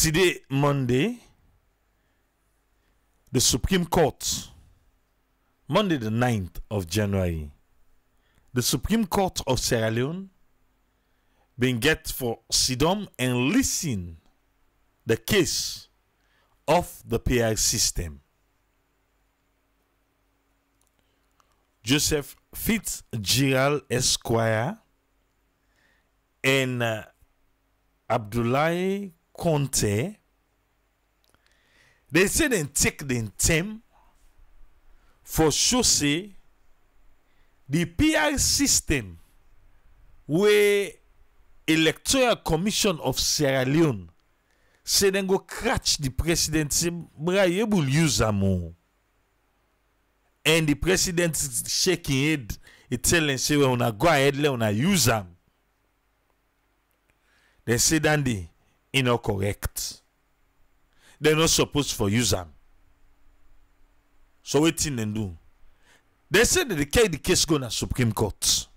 today, Monday, the Supreme Court, Monday the 9th of January, the Supreme Court of Sierra Leone been get for Sidom and listen the case of the PR system. Joseph Fitzgerald Esquire and Abdoulaye Conte, they say they take the time for sure say the PR system where Electoral Commission of Sierra Leone say they go catch the president, say bra you will use am. And the president shaking head, he telling say we wanna go ahead, let wanna use them. They say that they incorrect. They're not supposed for use them. So what thing they do? They say that they carry the case go to Supreme Court.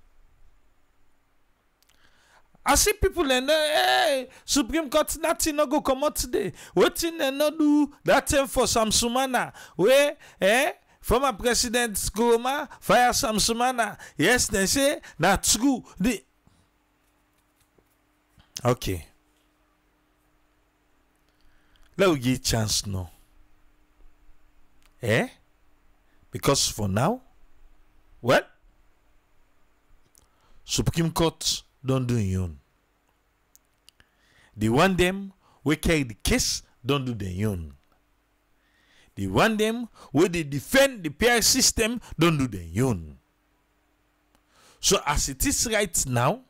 I see people and hey, Supreme Court nothing no go come out today. What thing they not do that time for Sam Sumana where former President Goma fire Sam Sumana. Yes, they say that's good. Okay. Let me give a chance now. Because for now, well, Supreme Court don't do your own. The one them we carry the case don't do their own. The one them where they defend the PR system don't do their own. So as it is right now,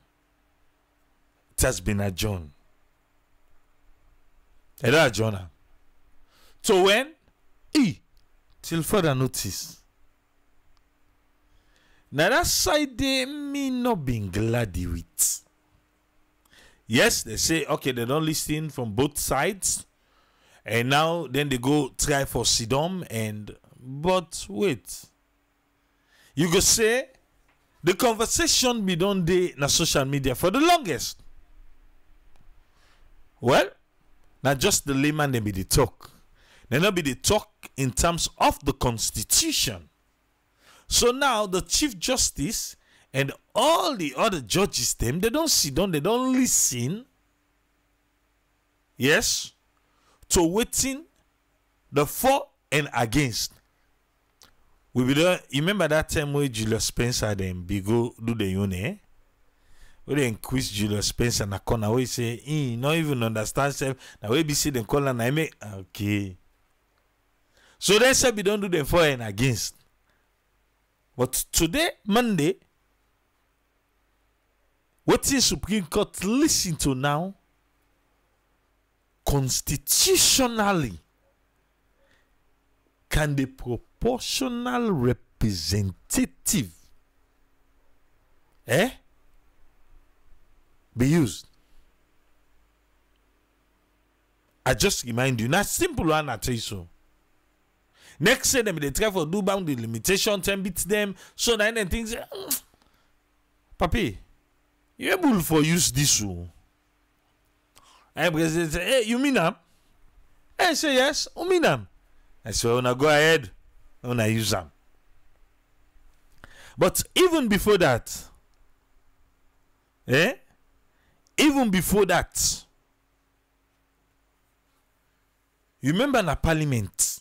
it has been adjourned. Adjourned. So when? Till further notice. Now that side they me not being glad with. Yes, they say okay, they don't listen from both sides. And now then they go try for Sidom and but wait. You go say the conversation be done day na social media for the longest. Well, not just the layman they be the talk. They not be the talk in terms of the Constitution. So now the Chief Justice and all the other judges them, they don't sit down, they don't listen. Yes. To waiting the for and against. We be there, you remember that time where Julius Spencer then be go do the uni, where they quiz Julius Spencer na corner where he say he not even understand self. Now we be see them call and I make okay. So they say we don't do the for and against. But today, Monday, what is Supreme Court listen to now? Constitutionally, can the proportional representative be used? I just remind you, not simple one I tell you so. Next say them they try for do bound the limitation, 10 beats them, so that then things Papi, you able for use this one. And president say, hey, you mean them? I say yes, you mean them. I say, wanna go ahead, wanna use them. But even before that, even before that, you remember in the parliament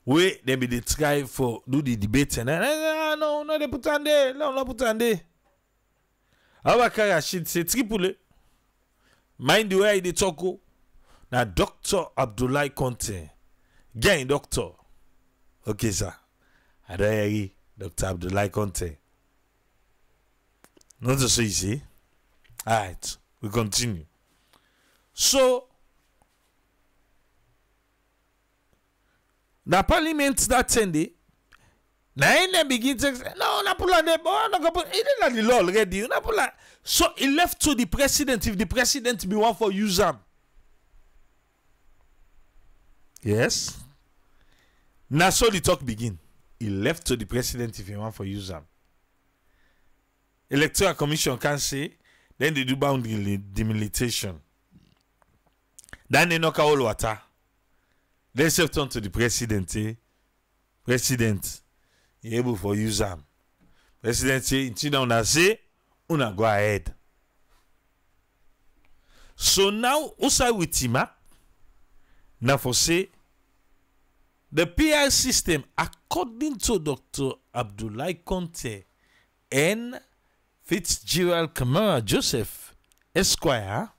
where they be try for do the debate and no, they put on there, no put on there. Abakar Rashid say triple. Mind the way they talk. Now Dr. Abdoulaye Conte, gain doctor. Okay, sir. I don't hear Dr. Abdoulaye Conte. Not to say, you see. Alright, we continue. So the parliament that Sunday, now they begin to say, no, Napula, it is the law already. So he left to the president if the president be one for use them. Yes. Now so the talk begin. He left to the president if he want for use them. Electoral Commission can say, then they do boundary delimitation. Then they knock all water. Then say turn to the president. President, you able for use them. President say, until una say, una go ahead. So now, also with him up, now for say, the PR system, according to Dr. Abdullahi Conte and Fitzgerald Kamara Joseph Esquire,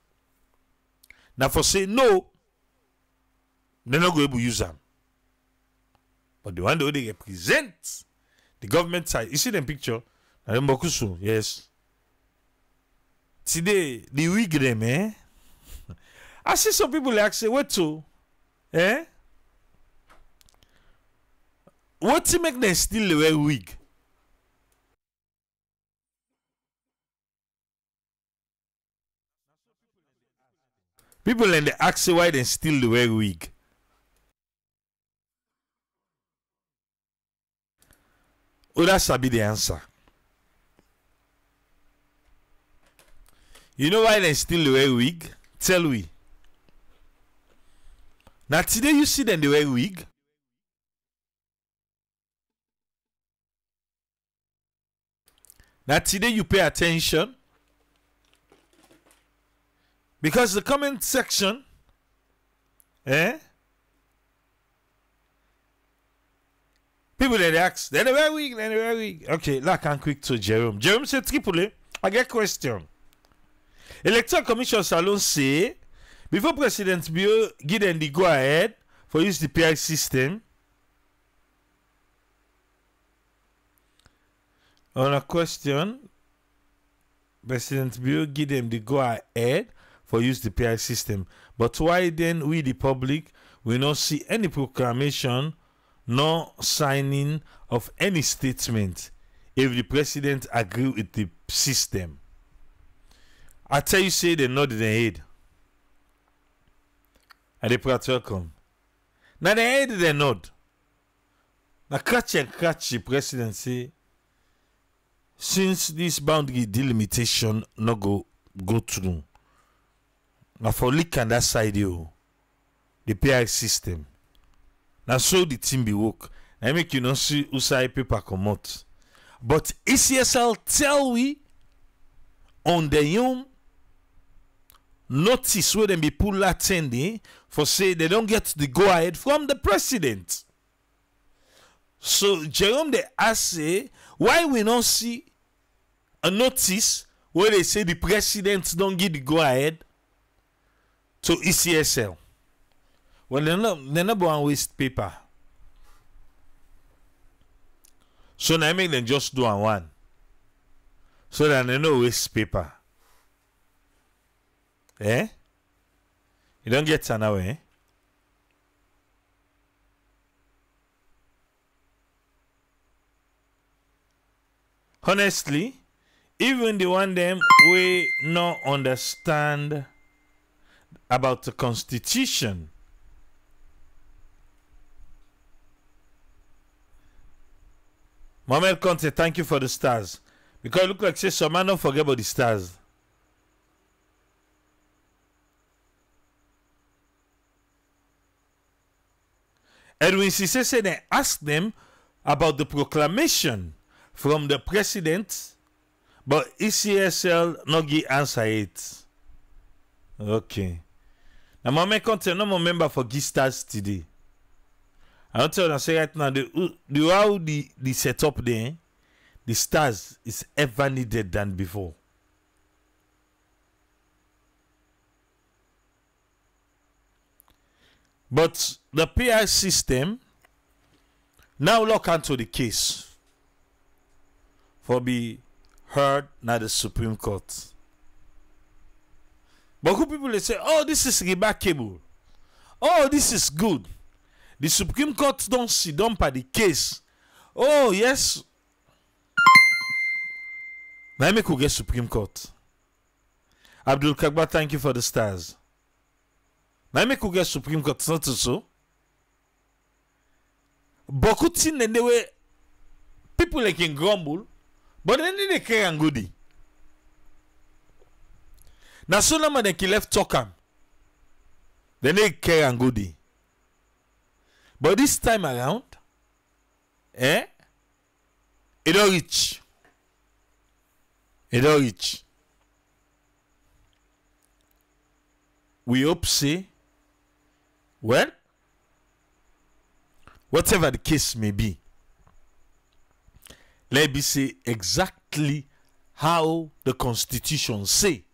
now for say no, they're not going to use them. But the one that they represent the government side, you see the picture? Yes. Today, the wig them, eh? I see some people like say, what to? Eh? What to make them still wear wig? People in the ask why they still wear wig. Oh, that's be the answer. You know why they still wear wig? Tell we. Now today you see them they wear wig. Now today you pay attention. Because the comment section, people that ask, then they wear wig, Okay, like I'm quick to Jerome. Jerome said, Tripoli, I get question. Electoral Commission Salon say, before President Bio give them the go ahead for use the PI system, on a question, President Bio give them the go ahead for use the PI system. But why then we, the public, will not see any proclamation nor signing of any statement if the president agree with the system? I tell you, say they nod their head. And the prayer welcome. Now they head they nod. Now catch the president say, since this boundary delimitation not go through. Now for leak on that side you, the PI system. Now so the team be work. I make you not see who side paper come out. But ECSL tell we on the own notice where them be pull attending for say they don't get the go ahead from the president. So Jerome they ask say why we not see a notice where they say the president don't give the go ahead to ECSL. Well, they're not going to waste paper. So now I make them just do one. So that they don't waste paper. Eh? You don't get an hour, eh? Honestly, even the one them we not understand about the constitution. Mohamed Conte, thank you for the stars. Because it look like say some man don't forget about the stars. Edwin Cisse said they asked them about the proclamation from the president, but ECSL no give answer it. Okay. Now Mohamed Conte no more member for G Stars today. I don't tell you, I say right now, the how the setup there, the stars is ever needed than before. But the PI system now look into the case for be heard now the Supreme Court. But who people they say, oh, this is remarkable. Oh, this is good. The Supreme Court don't sit down by the case. Oh, yes. Now me could get Supreme Court. Abdul Kagba, thank you for the stars. Now me could get Supreme Court, it's not so. Beaucoup de things, they were people like can grumble, but then they care and goody. Now so long they can left talk am. Then they care and go there. But this time around, it don't reach. It don't reach. We hope say, well, whatever the case may be, let me say exactly how the Constitution say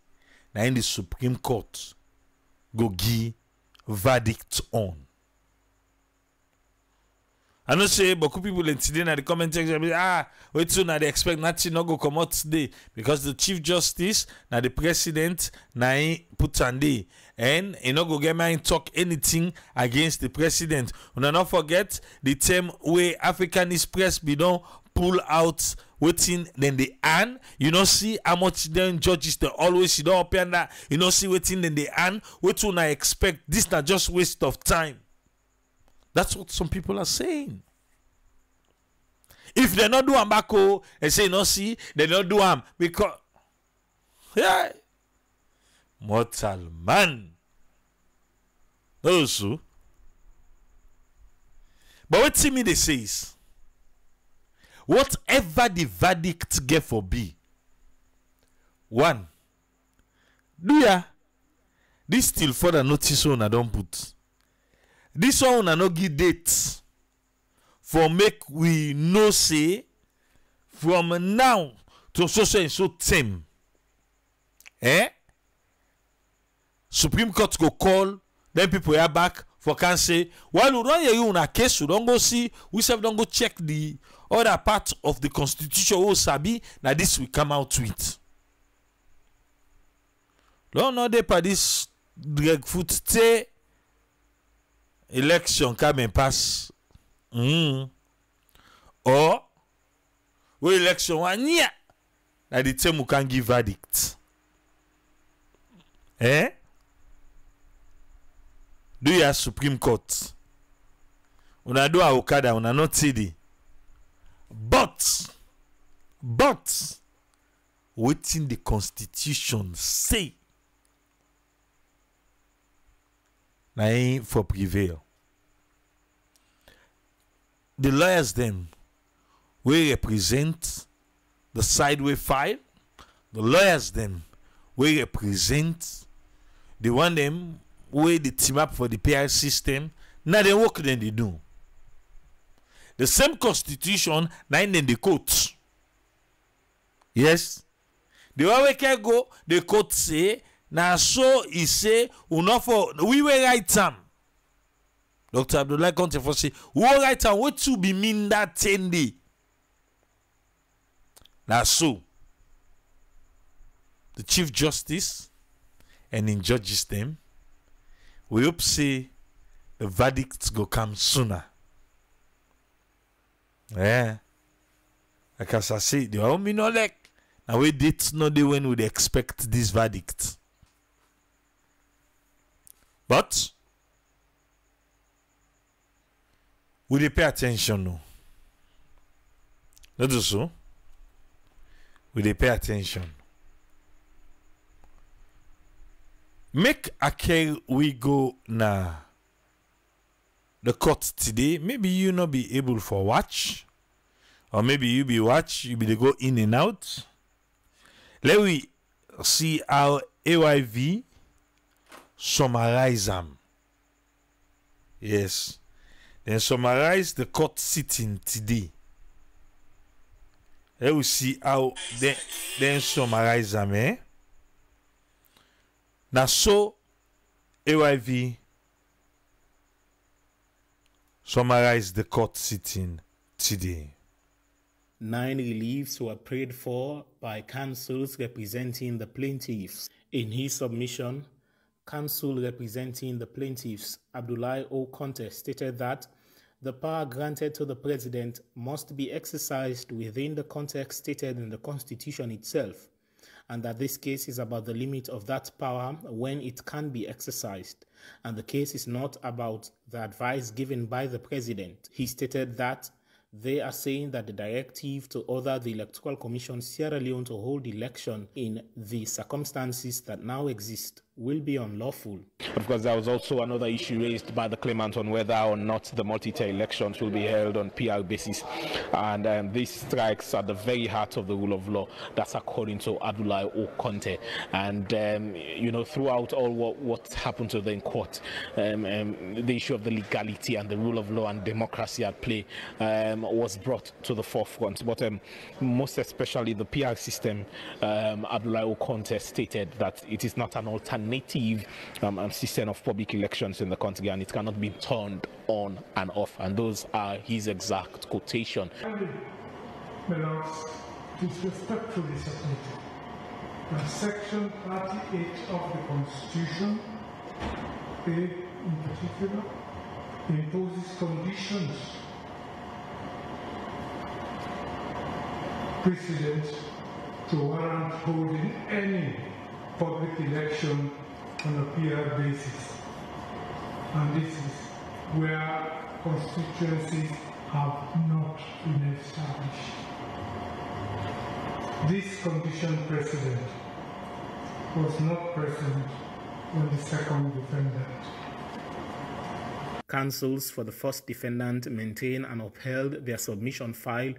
now in the Supreme Court go give verdict on. I know say but people in today in the comment section wait till now they expect nothing not go come out today because the Chief Justice now the President now put on day and you know go get me talk anything against the President. And not forget the term where Africanist press be don't pull out waiting then they earn. You know see how much then judges they always you don't open that you know see waiting then they earn. What do I expect? This not just waste of time. That's what some people are saying. If they not do ambako and say no see, they not do am because yeah, mortal man. Also, but what see me they says, whatever the verdict get for be, one, do ya this still further notice on I don't put. This one I no give dates for make we know say from now to so and so time. Supreme Court go call, then people are back for can say, while we don't hear you on a case, we don't go see, we self don't go check the other part of the Constitution who sabi now this will come out with. Don't know they pa this drag foot stay. Election come and pass. Or we election 1 year. That the term we can give verdict. Do you have Supreme Court? Una do a Okada, una not CD. But waiting the Constitution say. Na for prevail. The lawyers them will represent the sideway file. The lawyers them will represent the one them where they team up for the PR system. Now they work then they do. The same Constitution now in the court. Yes. The one we can go, the court say now so he say for we were right time. Dr. Abdullah Conte for say we were right time. What to be mean that 10 day? Now so the Chief Justice and in judges them, we hope say the verdicts go come sooner. Yeah. Like as I say, the one me no like. Now we did not the when we expect this verdict. But we dey pay attention now. Not so. We dey pay attention. Make a care we go na the court today. Maybe you not be able for watch, or maybe you be watch. You be dey go in and out. Let we see how AYV summarize them. Yes. Then summarize the court sitting today. Let we see how then summarize them. Now so AYV summarize the court sitting today. 9 reliefs were prayed for by counsels representing the plaintiffs. In his submission, counsel representing the plaintiffs, Abdullah O. Conte, stated that the power granted to the president must be exercised within the context stated in the Constitution itself, and that this case is about the limit of that power when it can be exercised, and the case is not about the advice given by the president. He stated that they are saying that the directive to order the Electoral Commission Sierra Leone to hold election in the circumstances that now exist will be unlawful. Of course, there was also another issue raised by the claimant on whether or not the multi-tier elections will be held on PR basis, and this strikes at the very heart of the rule of law. That's according to Adjourned Okonte. And you know, throughout all what happened to them in court, the issue of the legality and the rule of law and democracy at play was brought to the forefront. But most especially the PR system, Adjourned Okonte stated that it is not an alternative system of public elections in the country, and it cannot be turned on and off. And those are his exact quotation. My lords, it is respectfully submitted that Section 38 of the Constitution, A in particular, imposes conditions precedent to warrant holding any public election on a PR basis, and this is where constituencies have not been established. This condition precedent was not present when the second defendant. Counsels for the first defendant maintained and upheld their submission file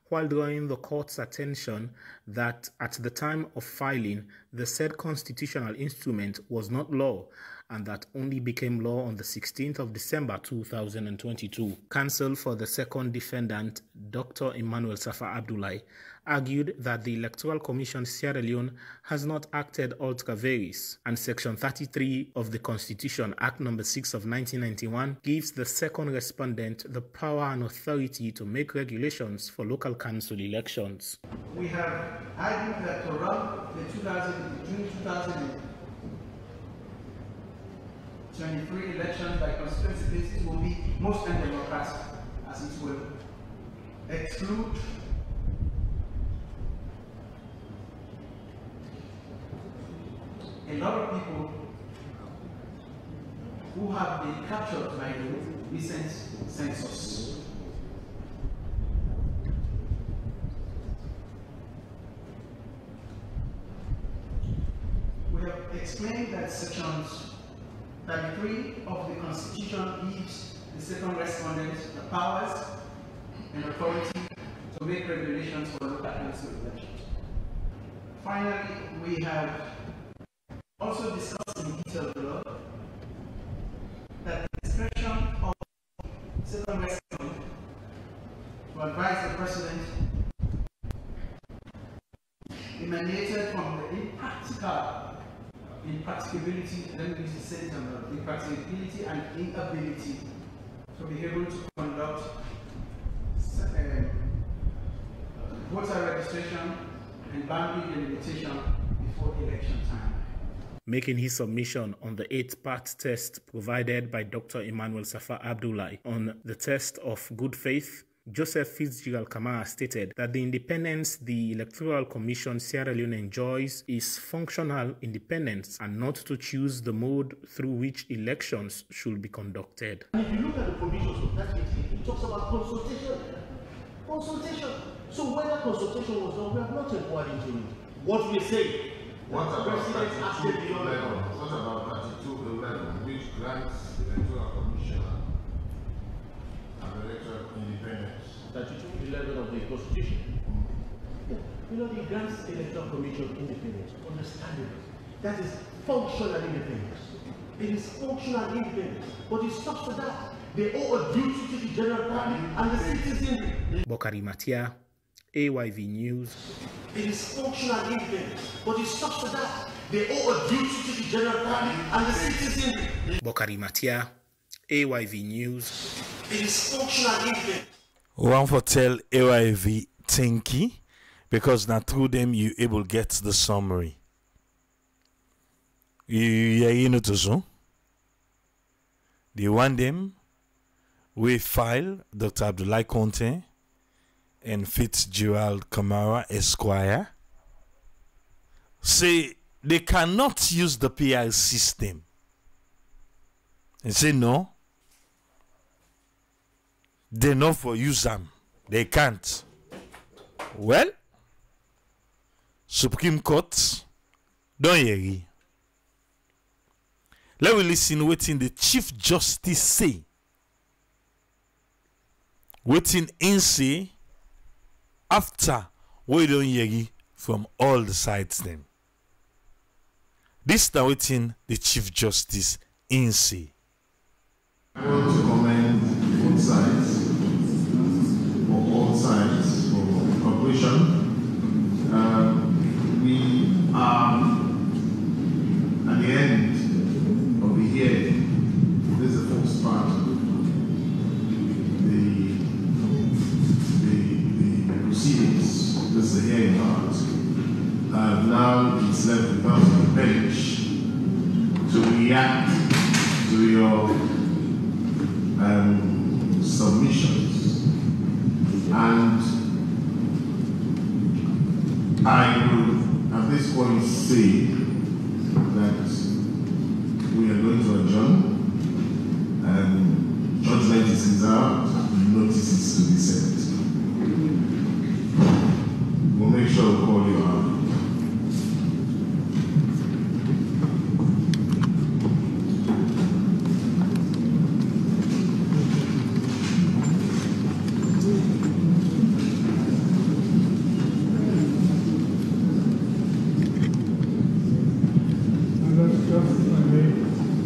while drawing the court's attention that at the time of filing, the said constitutional instrument was not law and that only became law on the 16th of December 2022. Counsel for the second defendant, Dr. Emmanuel Safa Abdullahi, argued that the Electoral Commission Sierra Leone has not acted ultra vires, and Section 33 of the Constitution, Act No. 6 of 1991, gives the second respondent the power and authority to make regulations for local council elections. We have argued that to run the June 2023 elections by constituency basis will be most undemocratic, as it will exclude a lot of people who have been captured by the recent census. We have explained that Sections 33 of the Constitution gives the second respondent the powers and authority to make regulations for local council elections. Finally, we have also discussed in detail below that the discretion of second respondent to advise the president emanated from the impracticability, let me use the sentence, impracticability and inability to be able to conduct voter registration and boundary delimitation before election time. Making his submission on the 8-part test provided by Dr. Emmanuel Safa Abdullahi on the test of good faith, Joseph Fitzgerald Kamara stated that the independence the Electoral Commission Sierra Leone enjoys is functional independence and not to choose the mode through which elections should be conducted. And if you look at the provisions of that, it talks about consultation. Consultation. So whether consultation was done, we have not inquired into it. What we say. What about 3211, which grants the Electoral Commission and electoral independence? 3211 of the Constitution. Yeah. You know, it grants the Electoral Commission independence, understandable. That is functional independence. It is functional independence, but it stops to that. They owe a duty to the general public and the citizenry. Bokari Matia, AYV News. It is functional independence, but it stops to that. They owe a duty to the general public and the citizenry. Bokari Matia, AYV News. It is functional independence. One for tell AYV Tinky, because now through them you able get the summary. You know to so. The one them we file Dr. Abdullahi Conte and Fitzgerald Kamara Esquire say they cannot use the PR system. And say no. They know for use them. They can't. Well, Supreme Court don't hear. Let me listen waiting the Chief Justice say. Waiting in say after we don't hear from all the sides then. This now waiting the Chief Justice in say. I want to commend both sides, or all sides, for cooperation. We are at the end of the hearing. This is the first part of the proceedings. This is the hearing part. Now it's left with us on the bench to react to your submissions, and I will at this point say that we are going to adjourn. Judgment is reserved, notices to be sent. We'll make sure we call you out.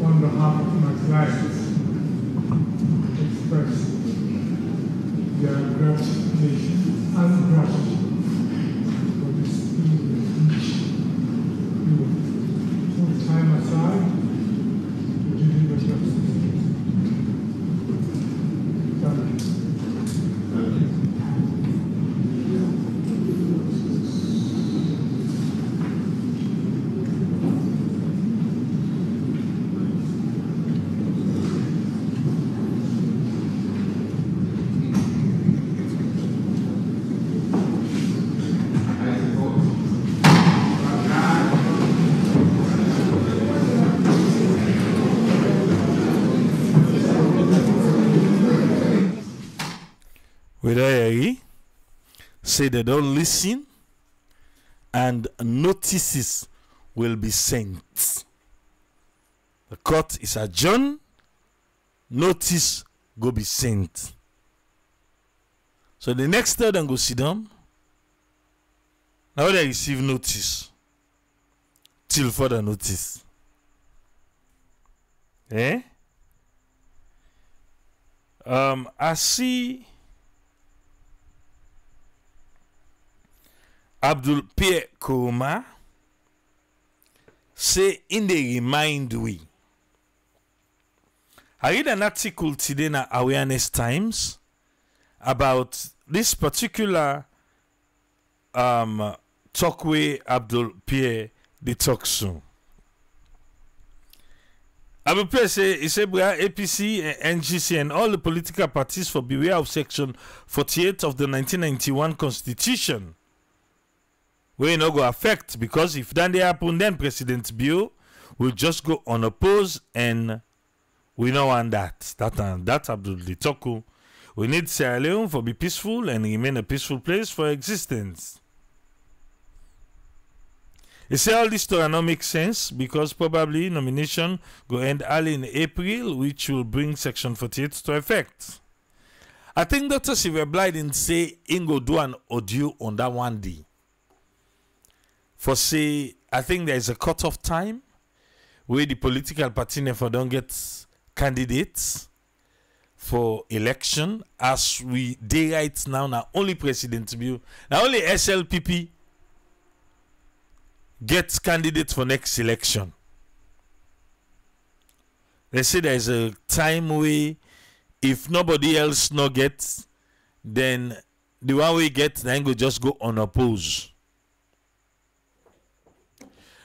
On behalf of my clients, express their gratification and gratitude for the speed with which you took time aside to deliver justice. Thank you. Thank you. Say they don't listen and notices will be sent. The court is adjourned, notice go be sent. So the next day then go sit down. Now they receive notice till further notice. I see Abdul Pierre Kouma say in the remind we. I read an article today in Awareness Times about this particular talkway Abdul Pierre the talk soon. Abdul Pierre say APC, NGC and all the political parties for beware of section 48 of the 1991 Constitution. We not go affect, because if that happen, then President Bio will just go unopposed, and we don't want that. That's Abdul Toku. We need Sierra Leone for be peaceful and remain a peaceful place for existence. They say all this do not make sense, because probably nomination go end early in April, which will bring Section 48 to effect. I think Dr. Sylvia Blyden say he go do an audio on that one day. For say, I think there is a cutoff time where the political party never don't get candidates for election. As we day right now only President Bill, now only SLPP gets candidates for next election. They say there is a time where if nobody else no gets, then the one we get then go just go unopposed.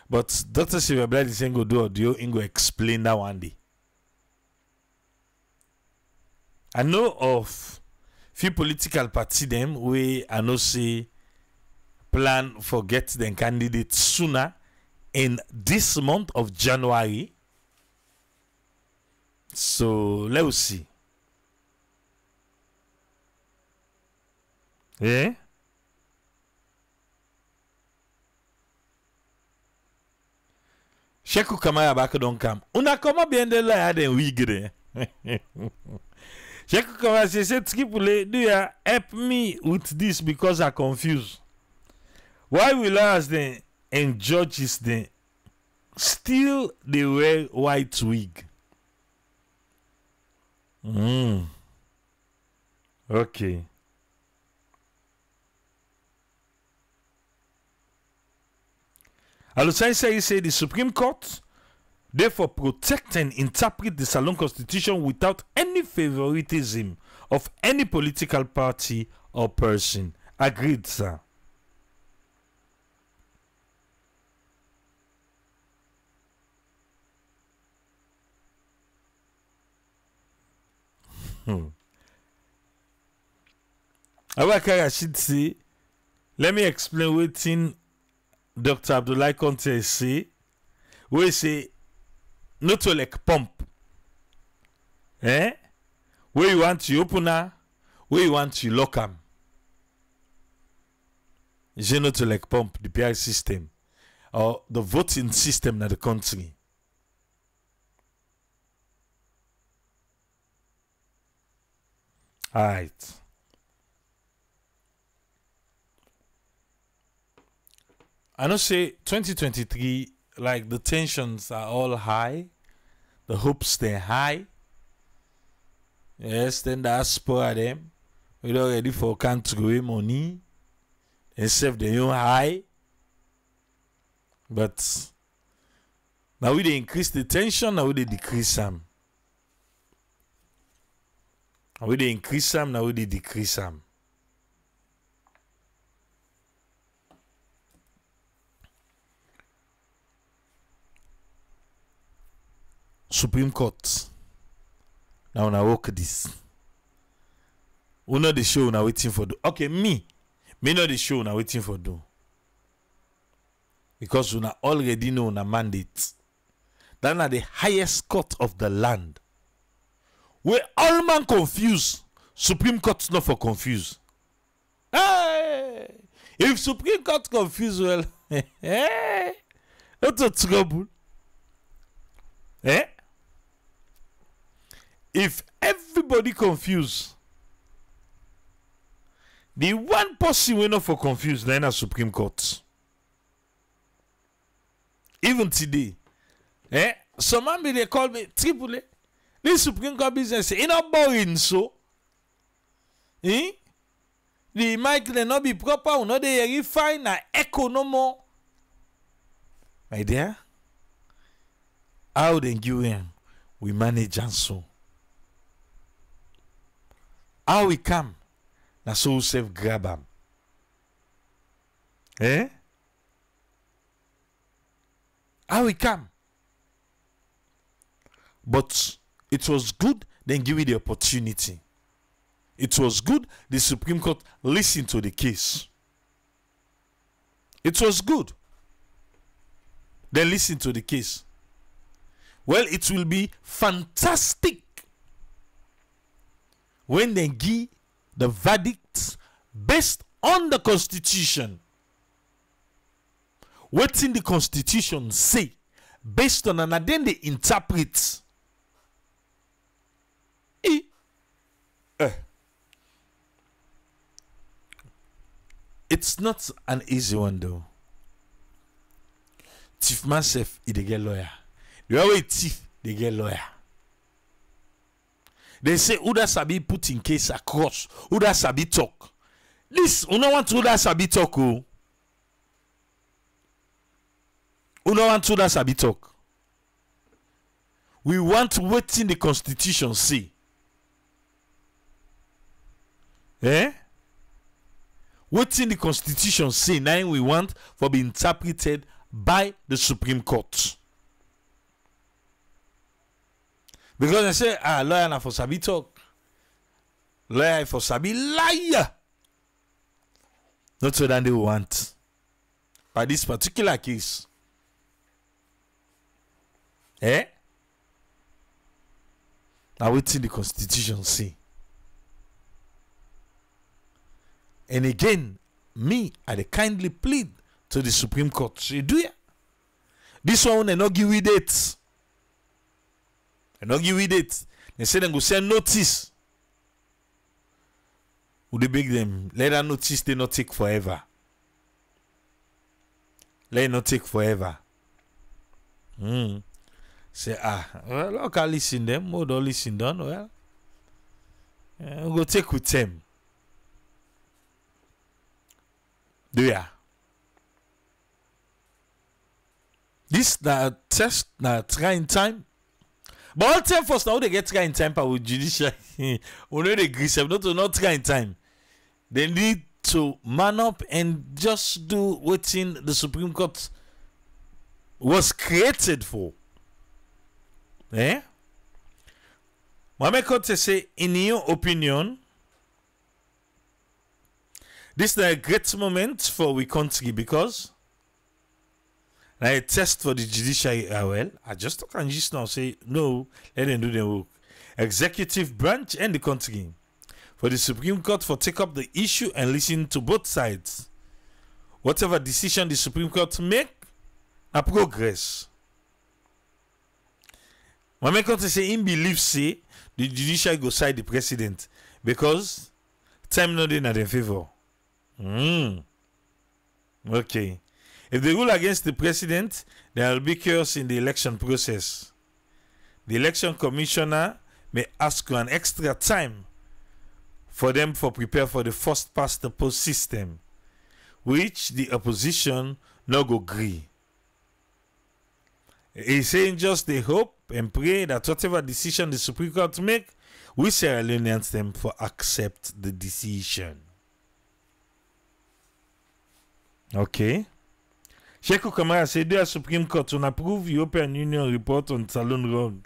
But Dr. Sylvia Blyde is saying go do audio and go explain that one day. I know of few political party them where I know say plan for get them candidates sooner in this month of January. So let's see. Yeah. Sheku Kamara back don't come. Una koma bien de la den wigre. Sheku Kamara say Tripoli, do you help me with this because I confused. Why will lawyers then and judges then still they wear white wig? Okay. Alusai say the Supreme Court therefore protect and interpret the Salon Constitution without any favoritism of any political party or person. Agreed, sir. I should say, let me explain what Dr. Abdullahi Conte say. We say, not to like pump. Where you want to open her, where you want to lock them. You not to like pump the PR system or the voting system in the country. All right. I know say 2023, like the tensions are all high, the hopes they're high. Yes, then the diaspora them. We don't ready for country money. They save the own high. But now we they increase the tension, now we they decrease them. Now we they increase them, now we they decrease them. Supreme Court. Now I work this. We know the show now waiting for do. Okay, me know the show now waiting for do. Because we already know a mandate. That are the highest court of the land. Where all man confused, Supreme Court's not for confused. Hey! If Supreme Court confused, well, not a trouble. If everybody confused, the one person we not for confused, then a Supreme Court. Even today, some man they call me Tripoli. This Supreme Court business is not boring, so. The mic they not be proper, not they refine na echo no more. My dear, how then you we manage and so. How we come, na so self grab am. How we come. But it was good, then give it the opportunity. It was good, the Supreme Court listened to the case. It was good. Then listen to the case. Well, it will be fantastic when they give the verdict based on the Constitution. What's in the Constitution say, based on and then they interpret. It's not an easy one though. Chief myself, he get lawyer. The way thief, they get lawyer. They say Uda Sabi put in case across. Uda Sabi talk. This, you don't want Uda Sabi talk. You don't want Uda Sabi talk. We want to wait in the Constitution see. What in the Constitution say now we want for be interpreted by the Supreme Court. Because I say, lawyer na for sabi talk. Lawyer for sabi liar. Not so than they want. By this particular case. Now what in the Constitution say. And again, me, I kindly plead to the Supreme Court. Say, This one, they not give with it. They not give with it. They say they go send notice. Would they beg them? Let that notice they not take forever. Let it not take forever. Say, well, I can listen them. More don't listen done. Well, we'll go take with them. Do ya? This na test na trying time. But all time first now they get trying time with judicial. We know they agree not trying time. They need to man up and just do what the Supreme Court was created for. Eh? Mohamed Kote say, in your opinion, this is a great moment for we country because a test for the judiciary. Well, I just can just now say no, let them do their work. Executive branch and the country for the Supreme Court for take up the issue and listen to both sides. Whatever decision the Supreme Court make, a progress. Mohamed Kote say in believe say the judiciary go side the president because time not in their favor. Okay. If they rule against the president, there will be chaos in the election process. The election commissioner may ask for an extra time for them to prepare for the first past the post system, which the opposition no go agree. He's saying just they hope and pray that whatever decision the Supreme Court make, we Sierra Leoneans them for accept the decision. Okay. Sheku Kamara said the Supreme Court to approve European Union report on Salon Road.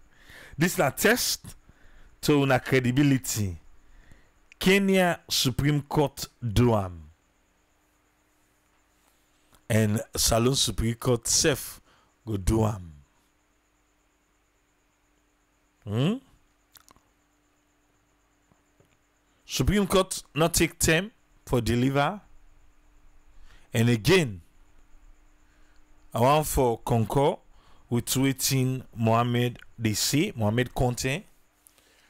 This is a test to una credibility. Kenya Supreme Court do am. And Salon Supreme Court self go do am. Supreme Court not take time for deliver. And again, I want for concur with waiting Mohamed Conte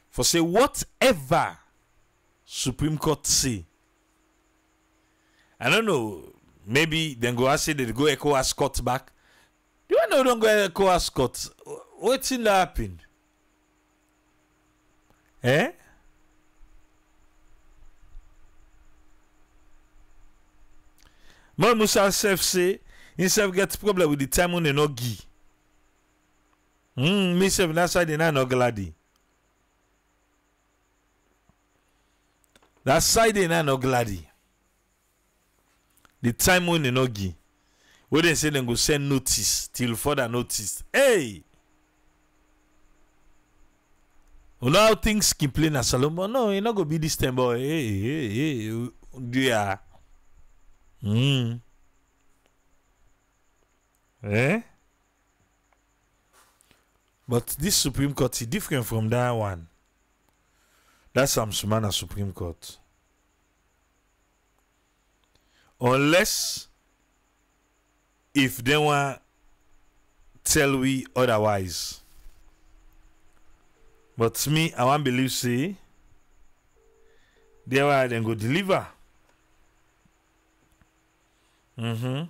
for say whatever Supreme Court say. I don't know, maybe then go ask say they go echo ask court back. Do you know don't go echo ask court? What's in that happen? Eh? Mon Musa self say himself get problem with the time when they no give. Me self that side they no glady. That side they no glady. The time when they no give. When they say they go send notice till further notice. Hey! You know how things keep playing at Salomon? No, it not go be this time, boy. Hey. Yeah. Eh? But this Supreme Court is different from that one. That's Samsumana Supreme Court. Unless if they want tell we otherwise. But me, I want believe say they were then go deliver. Then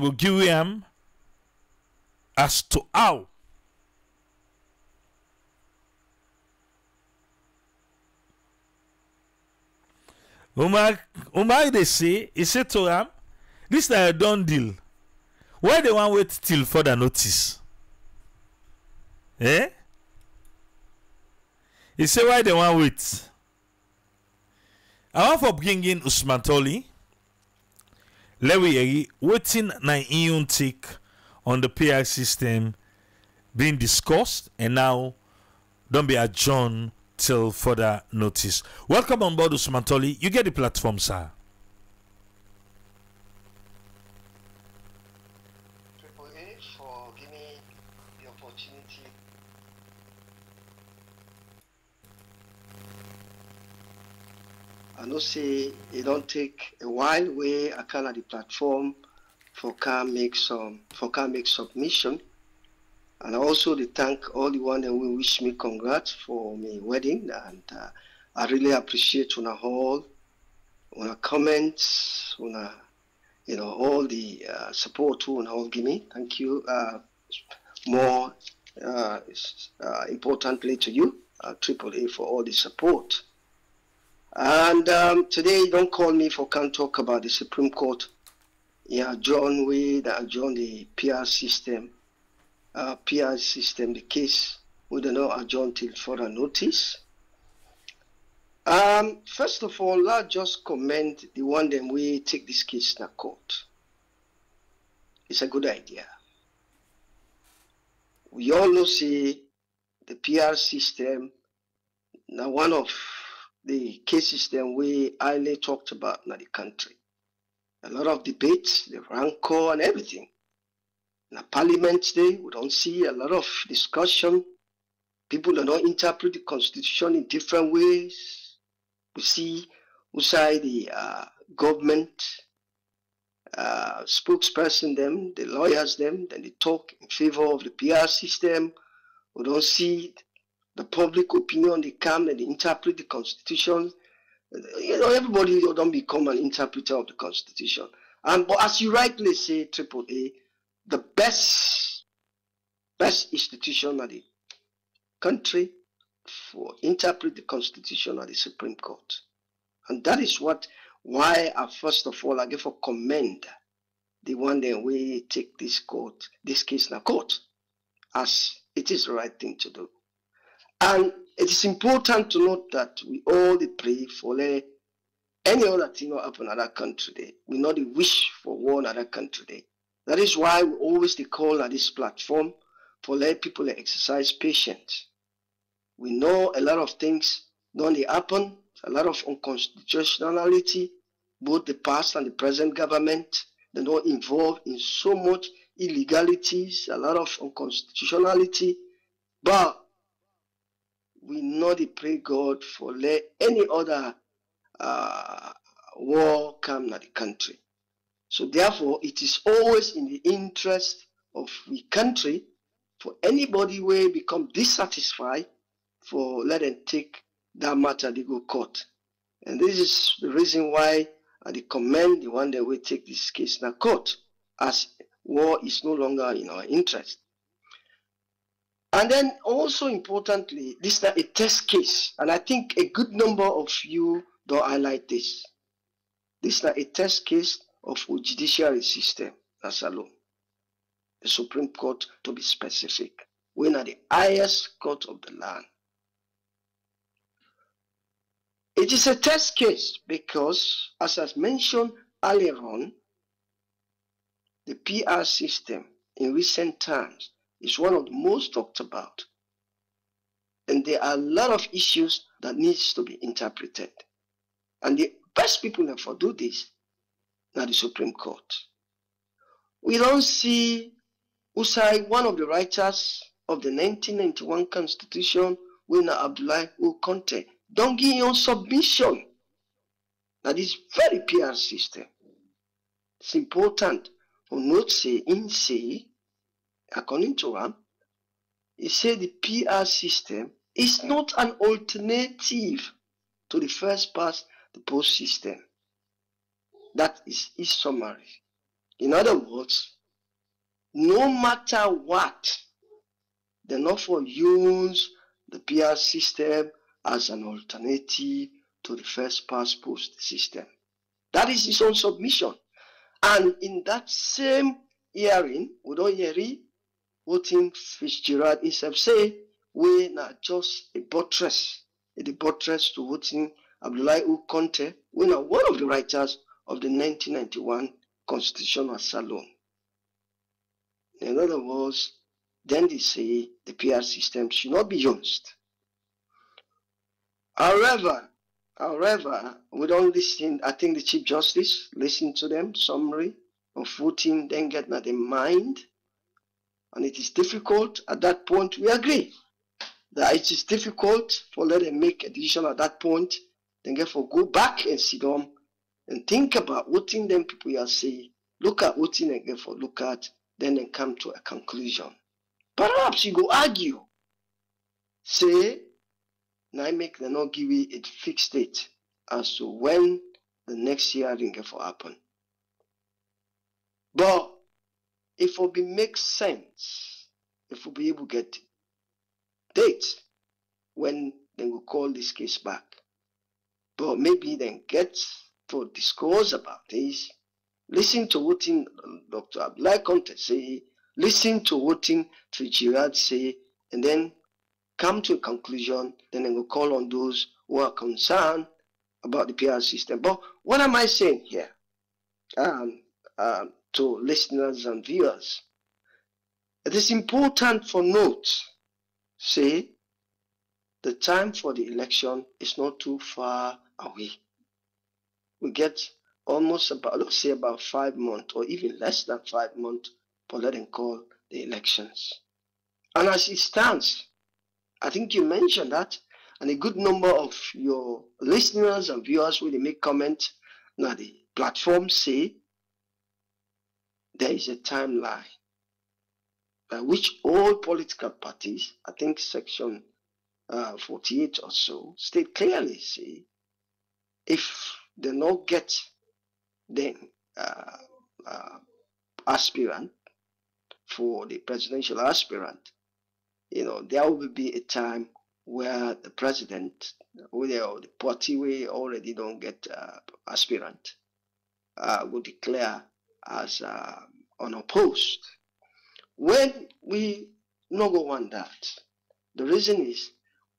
go give him as to how. Umar they say, he said to him, this is a done deal. Why they want wait till further notice? Eh? He said why they want wait? I want for bringing Usman Toli. Lewe waiting na iyon take on the PR system being discussed and now don't be adjourned till further notice. Welcome on board Usman Toli. You get the platform, sir. Triple H for giving me the opportunity. I know say it don't take a while where I can at the platform for can make submission. And also to thank all the one that will wish me congrats for my wedding. And I really appreciate all comments, all the support and all give me. Thank you. More importantly to you, AAA, for all the support. And today, don't call me for can't talk about the Supreme Court. Yeah, adjourn the PR system. The case, we don't know adjourn till further notice. First of all, let's just comment the one that we take this case to court. It's a good idea. We all know say the PR system, now one of the case system we highly talked about in the country. A lot of debates, the rancor and everything. In the parliament today, we don't see a lot of discussion. People do not interpret the constitution in different ways. We see outside the government spokesperson them, the lawyers them, then they talk in favor of the PR system. We don't see the public opinion, they come and they interpret the constitution. Everybody don't become an interpreter of the constitution. But as you rightly say, AAA, the best institution of the country for interpret the constitution of the Supreme Court. And that is why I first of all I give a commend the one that we take this case in a court, as it is the right thing to do. And it is important to note that we all pray for any other thing not happen in another country there. We not wish for war in another country there. That is why we always call at this platform for let people exercise patience. We know a lot of things don't happen, a lot of unconstitutionality, both the past and the present government. They're not involved in so much illegalities, a lot of unconstitutionality, but we know they pray God for let any other war come to the country. So therefore, it is always in the interest of the country for anybody who become dissatisfied for let them take that matter to go court. And this is the reason why I commend the one that will take this case in court, as war is no longer in our interest. And then also importantly, this is a test case, and I think a good number of you don't highlight this. This is a test case of a judiciary system, that's alone. The Supreme Court, to be specific. We're not the highest court of the land. It is a test case because, as I mentioned earlier on, the PR system in recent times is one of the most talked about. And there are a lot of issues that needs to be interpreted. And the best people for do this are the Supreme Court. We don't see Usai, one of the writers of the 1991 Constitution, Wina Abdullahi Conte, don't give your submission. That is very PR system. It's important to note say, according to him, he said the PR system is not an alternative to the first past the post system. That is his summary. In other words, no matter what, they not for use the PR system as an alternative to the first past post system. That is his own submission. And in that same hearing, we don't hear what Fitzgerald himself say, we not just a buttress to what Abdullahi Conte, we are one of the writers of the 1991 Constitutional Salon. In other words, then they say the PR system should not be used. However, we don't listen. I think the Chief Justice listened to them, summary of voting, then get that in mind. And it is difficult at that point. We agree that it is difficult for let them make a decision at that point. Then therefore go back and sit down and think about what thing them people are saying look at what thing again for look at, then they come to a conclusion. Perhaps you go argue, say, now I make them not give it a fixed date as to when the next hearing for happen. But if it will make sense, if we'll be able to get date when they will call this case back. But maybe then get to discourse about this, listen to what Dr. Abdullahi Conte say, listen to what Trichirad say, and then come to a conclusion, then they will call on those who are concerned about the PR system. But what am I saying here to listeners and viewers? It is important for note, say, the time for the election is not too far away. We get almost about, let's say about 5 months or even less than 5 months for letting call the elections. And as it stands, I think you mentioned that, and a good number of your listeners and viewers will make comment. Now the platforms say there is a timeline by which all political parties, I think section 48 or so, state clearly say if they not get the aspirant for the presidential aspirant, there will be a time where the president or the party we already don't get aspirant will declare as unopposed. When we not go on that, the reason is,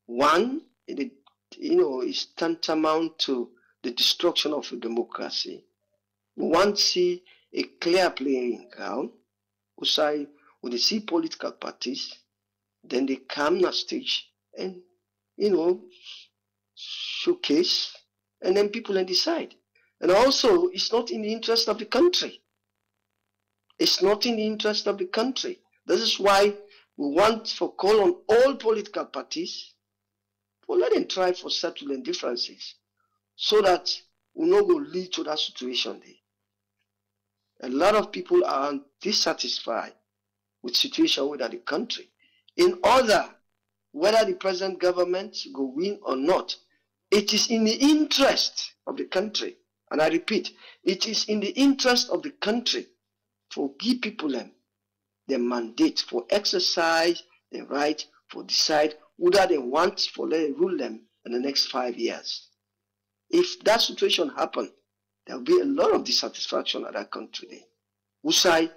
one, it is tantamount to the destruction of democracy. We want to see a clear playing ground. We say, when they see political parties, then they come on stage and, showcase, and then people then decide. And also, it's not in the interest of the country. It's not in the interest of the country. This is why we want to call on all political parties, well, let them try for settling differences so that we not go lead to that situation there. A lot of people are dissatisfied with the situation within the country. In order, whether the present government go win or not, it is in the interest of the country, and I repeat, it is in the interest of the country for give people their mandate for exercise the right for decide whether they want for let it rule them in the next 5 years. If that situation happen, there will be a lot of dissatisfaction at that country there. Who say,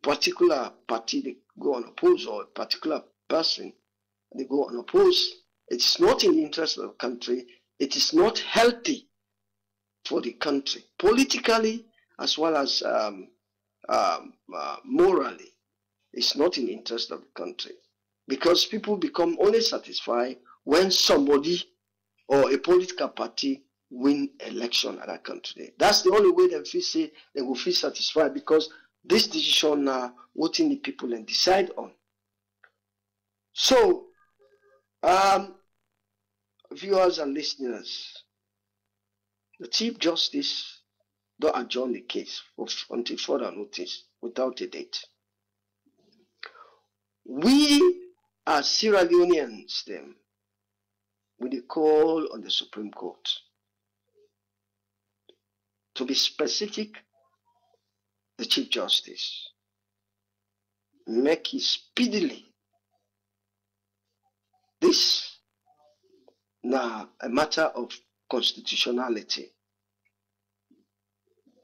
particular party they go on oppose, or a particular person they go on oppose. It's not in the interest of the country. It is not healthy for the country, politically as well as morally. It's not in the interest of the country, because people become only satisfied when somebody or a political party win election at that country. That's the only way they feel say they will feel satisfied, because this decision now what the people and decide on. So, viewers and listeners, the Chief Justice don't adjourn the case until further notice without a date. We as Sierra Leoneans, them, with a call on the Supreme Court to be specific, the Chief Justice make it speedily. This now a matter of constitutionality,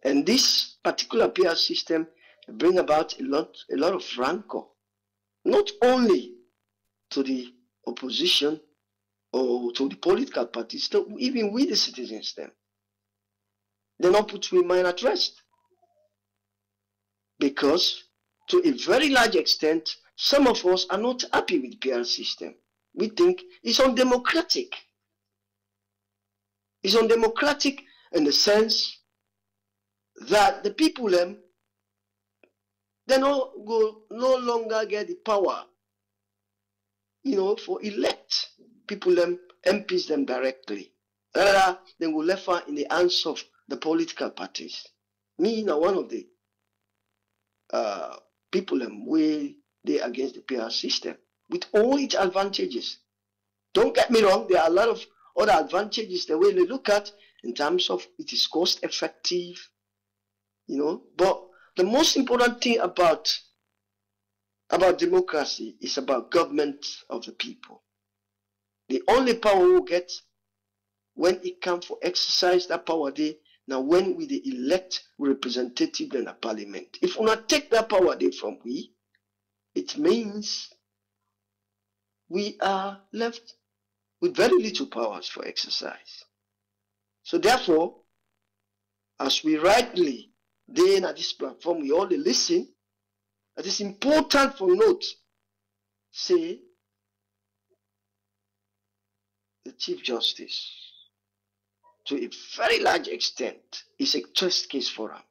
and this particular PR system bring about a lot of rancor, not only to the opposition or to the political parties, even with the citizens. Them they not put women at rest, because to a very large extent, some of us are not happy with the PR system. We think it's undemocratic. It's undemocratic in the sense that the people they no longer get the power, for elect people MPs them directly. Rather, they will left in the hands of the political parties. Me now one of the people where they against the PR system with all its advantages. Don't get me wrong, there are a lot of other advantages the way they look at in terms of it is cost effective, you know. But the most important thing about democracy is about government of the people. The only power we get when it comes for exercise that power day, now when we the elect representative in the parliament. If we not take that power day from we, it means we are left with very little powers for exercise. So therefore, as we rightly then at this platform, we only listen. It is important for note, say, the Chief Justice, to a very large extent, is a test case for him.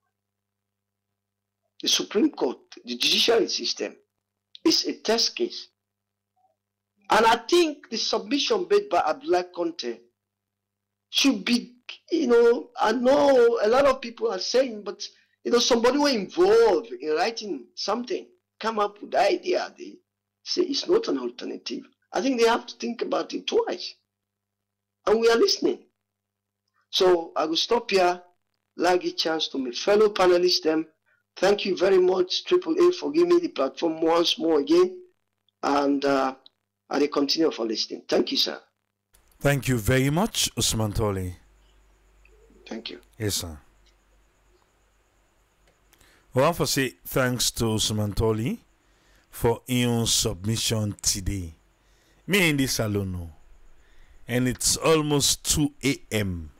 The Supreme Court, the judiciary system, is a test case. And I think the submission made by Abdullah Conte should be, you know, I know a lot of people are saying, but, you know, somebody who involved in writing something, come up with the idea, they say it's not an alternative. I think they have to think about it twice. And we are listening. So I will stop here, like a chance to my fellow panelists. Thank you very much, AAA, for giving me the platform once more again. And I will continue for listening. Thank you, sir. Thank you very much, Usman Toli. Thank you. Yes, sir. I want to say thanks to Usman Toli for your submission today. Me in the salon now, and it's almost 2 a.m.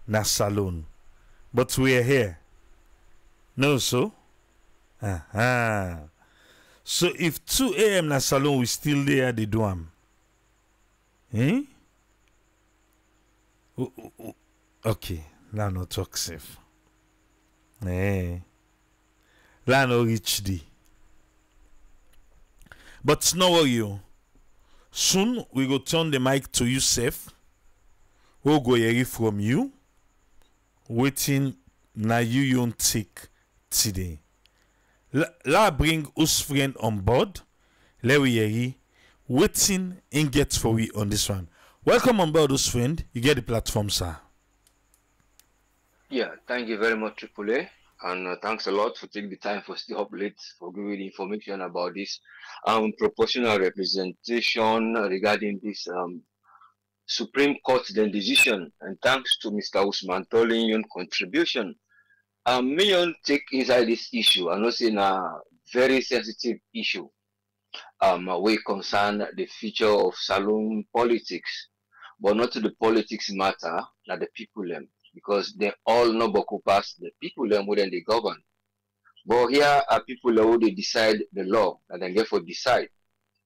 na salon, but we are here. No, so? So if 2 a.m. na salon, we still there, they do am. Eh? Okay, now no talk safe. Eh. Now no reach the. But no worry. Soon we go turn the mic to you, safe. We'll go hear from you. Waiting na you take today. La bring us friend on board. Let we hear waiting and get for we on this one. Welcome on board, us friend. You get the platform, sir. Yeah, thank you very much, AAA. And thanks a lot for taking the time for staying up late for giving the information about this proportional representation regarding this Supreme Court decision. And thanks to Mr. Usman Toli's contribution. Me take inside this issue. I know it's a very sensitive issue. We concern the future of saloon politics, but not to the politics matter, not the people because they all know Boko pass the people wouldn't they govern. But here are people who they decide the law and then therefore decide.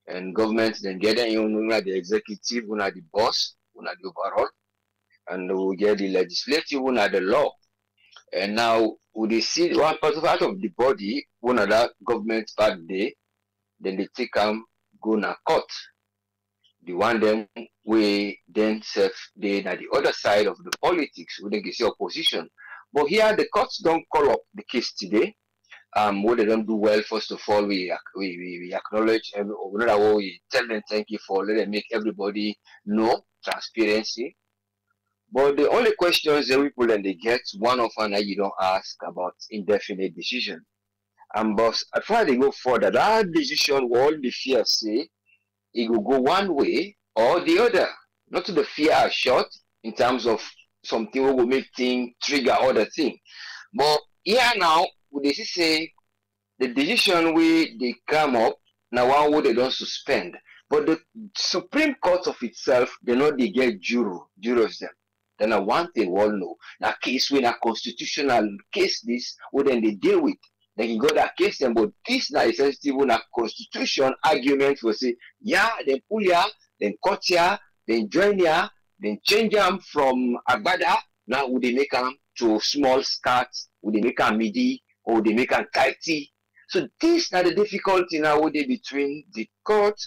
And government then get the executive, who are the boss, who are the overall, and we get the legislative, who are the law. And now we they see one part of the body, one of that government part day, then they take go na court. The one them we then serve they at the other side of the politics, we then get the opposition. But here the courts don't call up the case today. What they don't do well, first of all, we acknowledge we tell them thank you for letting make everybody know transparency. But the only questions that people and they get, one of them you don't ask about indefinite decision. But before they go further, that decision will all the fear say it will go one way or the other. Not to the fear short in terms of something will make things trigger other thing. But here now, they say the decision we they come up now one way they don't suspend. But the Supreme Court of itself, they know they get jurors them. Then one thing we all know. Now case when a constitutional case this, what then they deal with. They can go that case them, but this now is sensitive when a constitution argument will say, yeah, then pull here, then cut here, then join here, then change them from agbada. Now would they make them to small skirts, would they make them midi, or would they make them tighty? So this now the difficulty now would be between the court,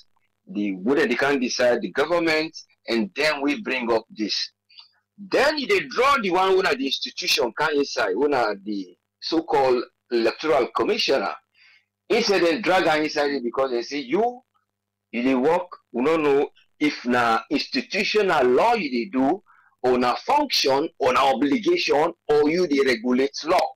the whether they can decide the government, and then we bring up this. Then they draw the one when the institution can inside, when the so-called electoral commissioner. Instead they drag her inside it because they say you they work, we don't know if na institutional law you they do, or na function, or na obligation, or you they regulate law.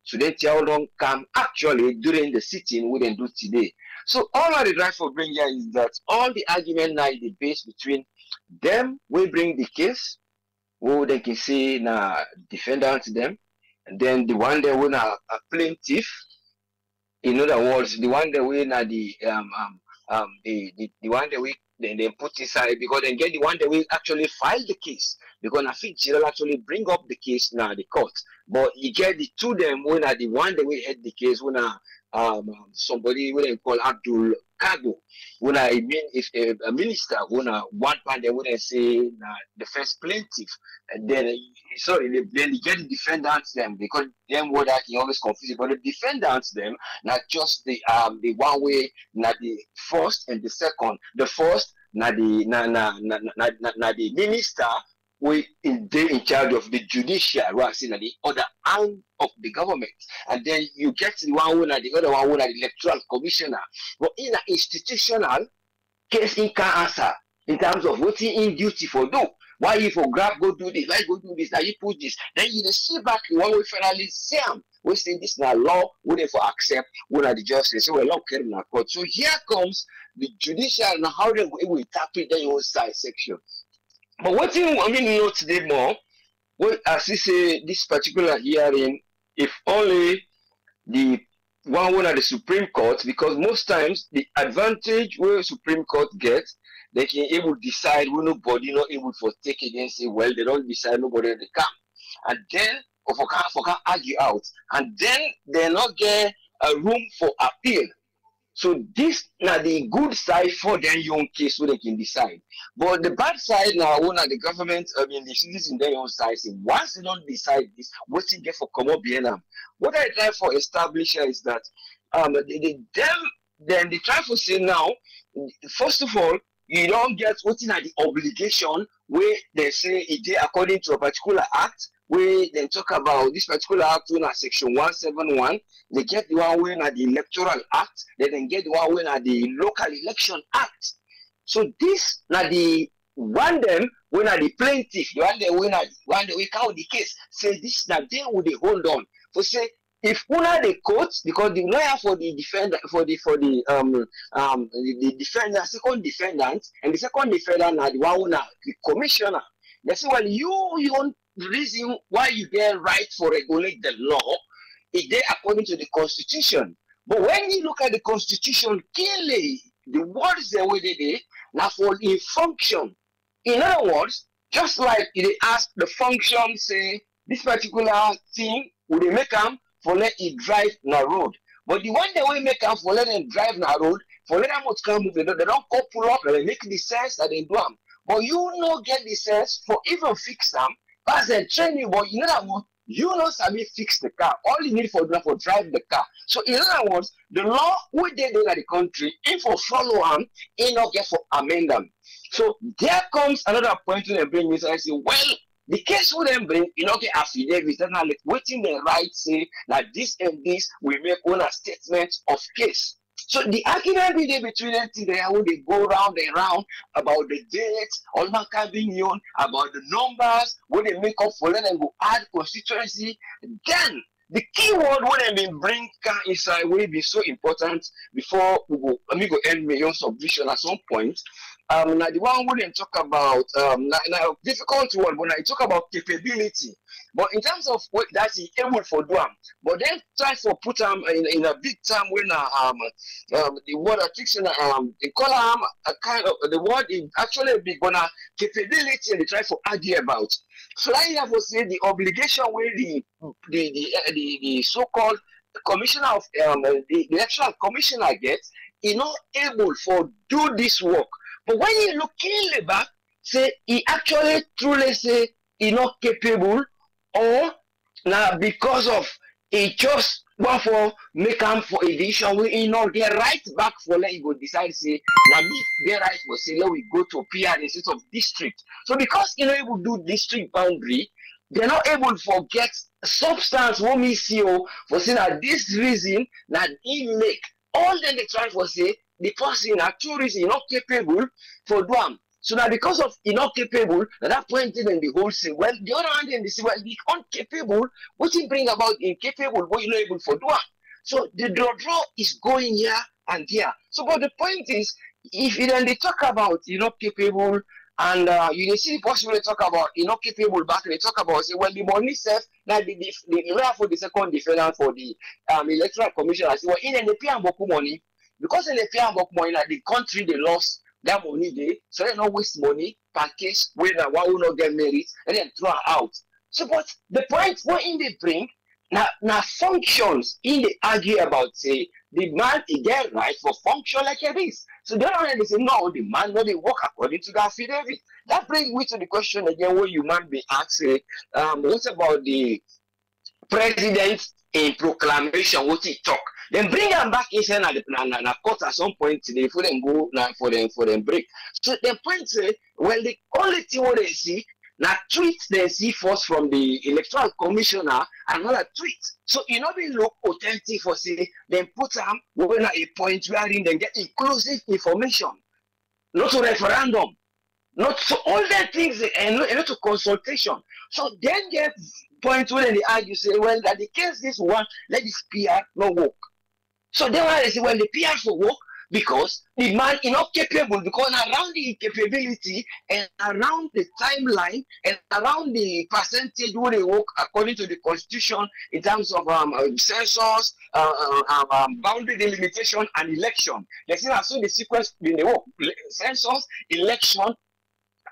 So they tell them come actually during the sitting we didn't do today. So all of the drive for bring here is that all the argument now is the base between them we bring the case, who they can say na defendant them, and then the one that win a plaintiff. In other words, the one that win the one that we they put inside because they get the one that will actually file the case because I think Gerald actually bring up the case now the court, but you get the two them when the one that will head the case when somebody when they call Abdul Kago when I mean if a minister when one part they wouldn't say the first plaintiff and then sorry then you get the defendants them because them what I can always confuse but the defendants them not just the one way not the first and the second the first not the minister we in charge of the judiciary right see the other arm of the government and then you get the one who the other one who the electoral commissioner but in an institutional case in can answer in terms of what he in duty for do why you for grab go do this why go do this now you put this then you see back the one we finally say we say this now law we they for accept when the justice so we law carry in court so here comes the judicial and how they will interpret their own side section. But what you I mean know today more, well, as you say this particular hearing, if only the one at the Supreme Court, because most times the advantage where Supreme Court gets, they can able to decide when nobody not able to take against say, well, they don't decide nobody they come. And then for can argue out, and then they not get a room for appeal. So this now the good side for their own case so they can decide. But the bad side now when the government, I mean the citizens in their own side say once they don't decide this, what's they get for come up behind them? What I try for establish is that then they try to say now, first of all, you don't get what's in the obligation where they say it is according to a particular act where they talk about this particular act in section 171, they get the one when at the electoral act, they then get the one when at the local election act. So this now the one them when at the plaintiff, the one they win at one they count the case, say this now they would they hold on. So say if una the court because the lawyer for the defendant for the defendant second defendant and the second defendant are the one who are the commissioner. They say well you want the reason why you get right for regulate the law is there according to the constitution. But when you look at the constitution clearly, the words the way they did now for in function. In other words, just like they ask the function say this particular thing would they make them for let it drive na road. But the one they will make them for let them drive na road, for let them not come move, they don't couple up and they make the sense that they do them. But you no get the sense for even fix them. As a training, but in other words, you know Sabi fix the car. All you need for drive the car. So in other words, the law we did in the country, if for follow them, it not get for amend them. So there comes another point when they bring me. So I say, well, the case we then bring, you know, get affidavits, that's not like waiting the right say that this and this will make one a statement of case. So the argument be there between them today when they go round and round about the dates, all my cabinion, about the numbers, when they make up for them and go add constituency. Then the key word when they bring inside will be so important before we go end my own submission at some point. Now the one when they talk about now difficult word when I talk about capability. But in terms of what that is able for do but then try to put them in a big term when the word attraction they call them a kind of the word is actually big but capability and they try to argue about. So I have to say the obligation where the so-called commissioner of the electoral commissioner gets is not able for do this work. But when you look clearly back, say he actually truly say he not capable or now because of he just What for make them for edition we you know get right back for let you go decide say now me get right for say let we go to PR instead of district. So because you know able to do district boundary, they're not able to get substance what me see for saying that this reason that he make all then they try for say the person are two reasons not capable for do am. So now because of not capable, at that point in the whole say, well, the other hand then they say, well, the incapable, what it bring about incapable, what you're not able for do. So the draw is going here and there. So but the point is, if you then they talk about not capable and you see the possible they talk about not capable back, they talk about say, well, the money self that the lawyer for the second defendant for the electoral commission, I say, well, in the pay and money, because in the pay and money, like the country they lost that money they so they not waste money per case when one will not get married and then throw out. So but the point what in they bring now functions in the argue about say the man he get right for function like it is. So they don't really say no, the man no they work according to that affidavit. That brings me to the question again where you might be asking what about the president in proclamation what he talk? Then bring them back inside na court at some point today for them go for them break. So the point say, well, the only thing what they see now tweets they see first from the electoral commissioner another tweet. So you know they look authentic for say then put them when at a point wherein they get inclusive information, not to referendum, not to all that things and not to consultation. So then get point where they argue say, well, that the case this one let this PR not work. So then why they say, well, the PR for work because the man is not capable because around the capability and around the timeline and around the percentage where they work according to the constitution in terms of census, boundary delimitation and election. They say that's so the sequence in the work census, election,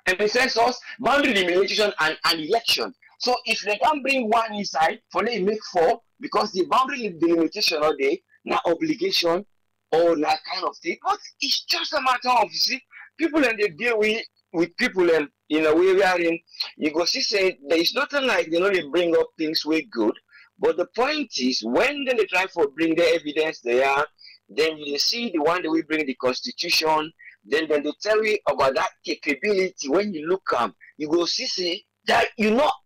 and the census, boundary delimitation and election. So if they can bring one inside for they make four because the boundary delimitation all day. Not obligation or that kind of thing, but it's just a matter of see people and they deal with people and in a way wherein you go see say there is nothing like they bring up things way good, but the point is when then they try for bring the evidence there, then you see the one that we bring the constitution, then they tell you about that capability. When you look you go see that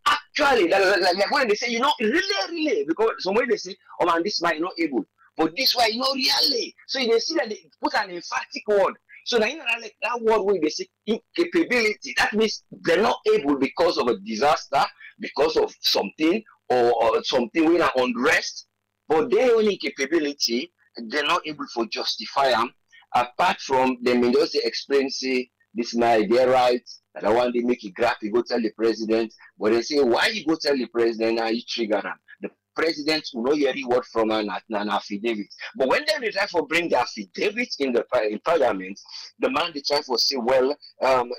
actually like when they say really because somewhere they say oh man this man not able. But this way, really. So you see that they put an emphatic word. So now, like that word where they say incapability, that means they're not able because of a disaster, because of something, or something with an unrest. But their own incapability, they're not able to justify them. Apart from them, they just explain, say, this is my idea, right? And I want to make a graphic, go tell the president. But they say, why you go tell the president and you trigger them? President will not hear word from an affidavit. But when they try to bring the affidavit in parliament, the man they try to say, well,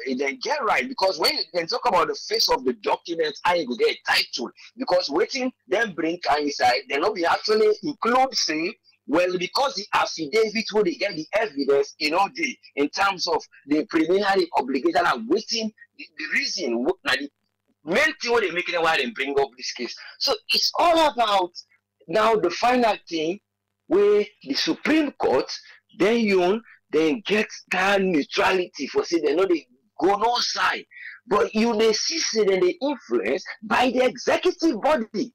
they get right because when they talk about the face of the document, I will get a title because waiting then bring inside, they not be actually include say, well, because the affidavit will they get the evidence in terms of the preliminary obligation and waiting the reason the main thing what they make it why they bring up this case. So it's all about now the final thing where the Supreme Court then get that neutrality for say they know they go no side. But they see say then they influence by the executive body.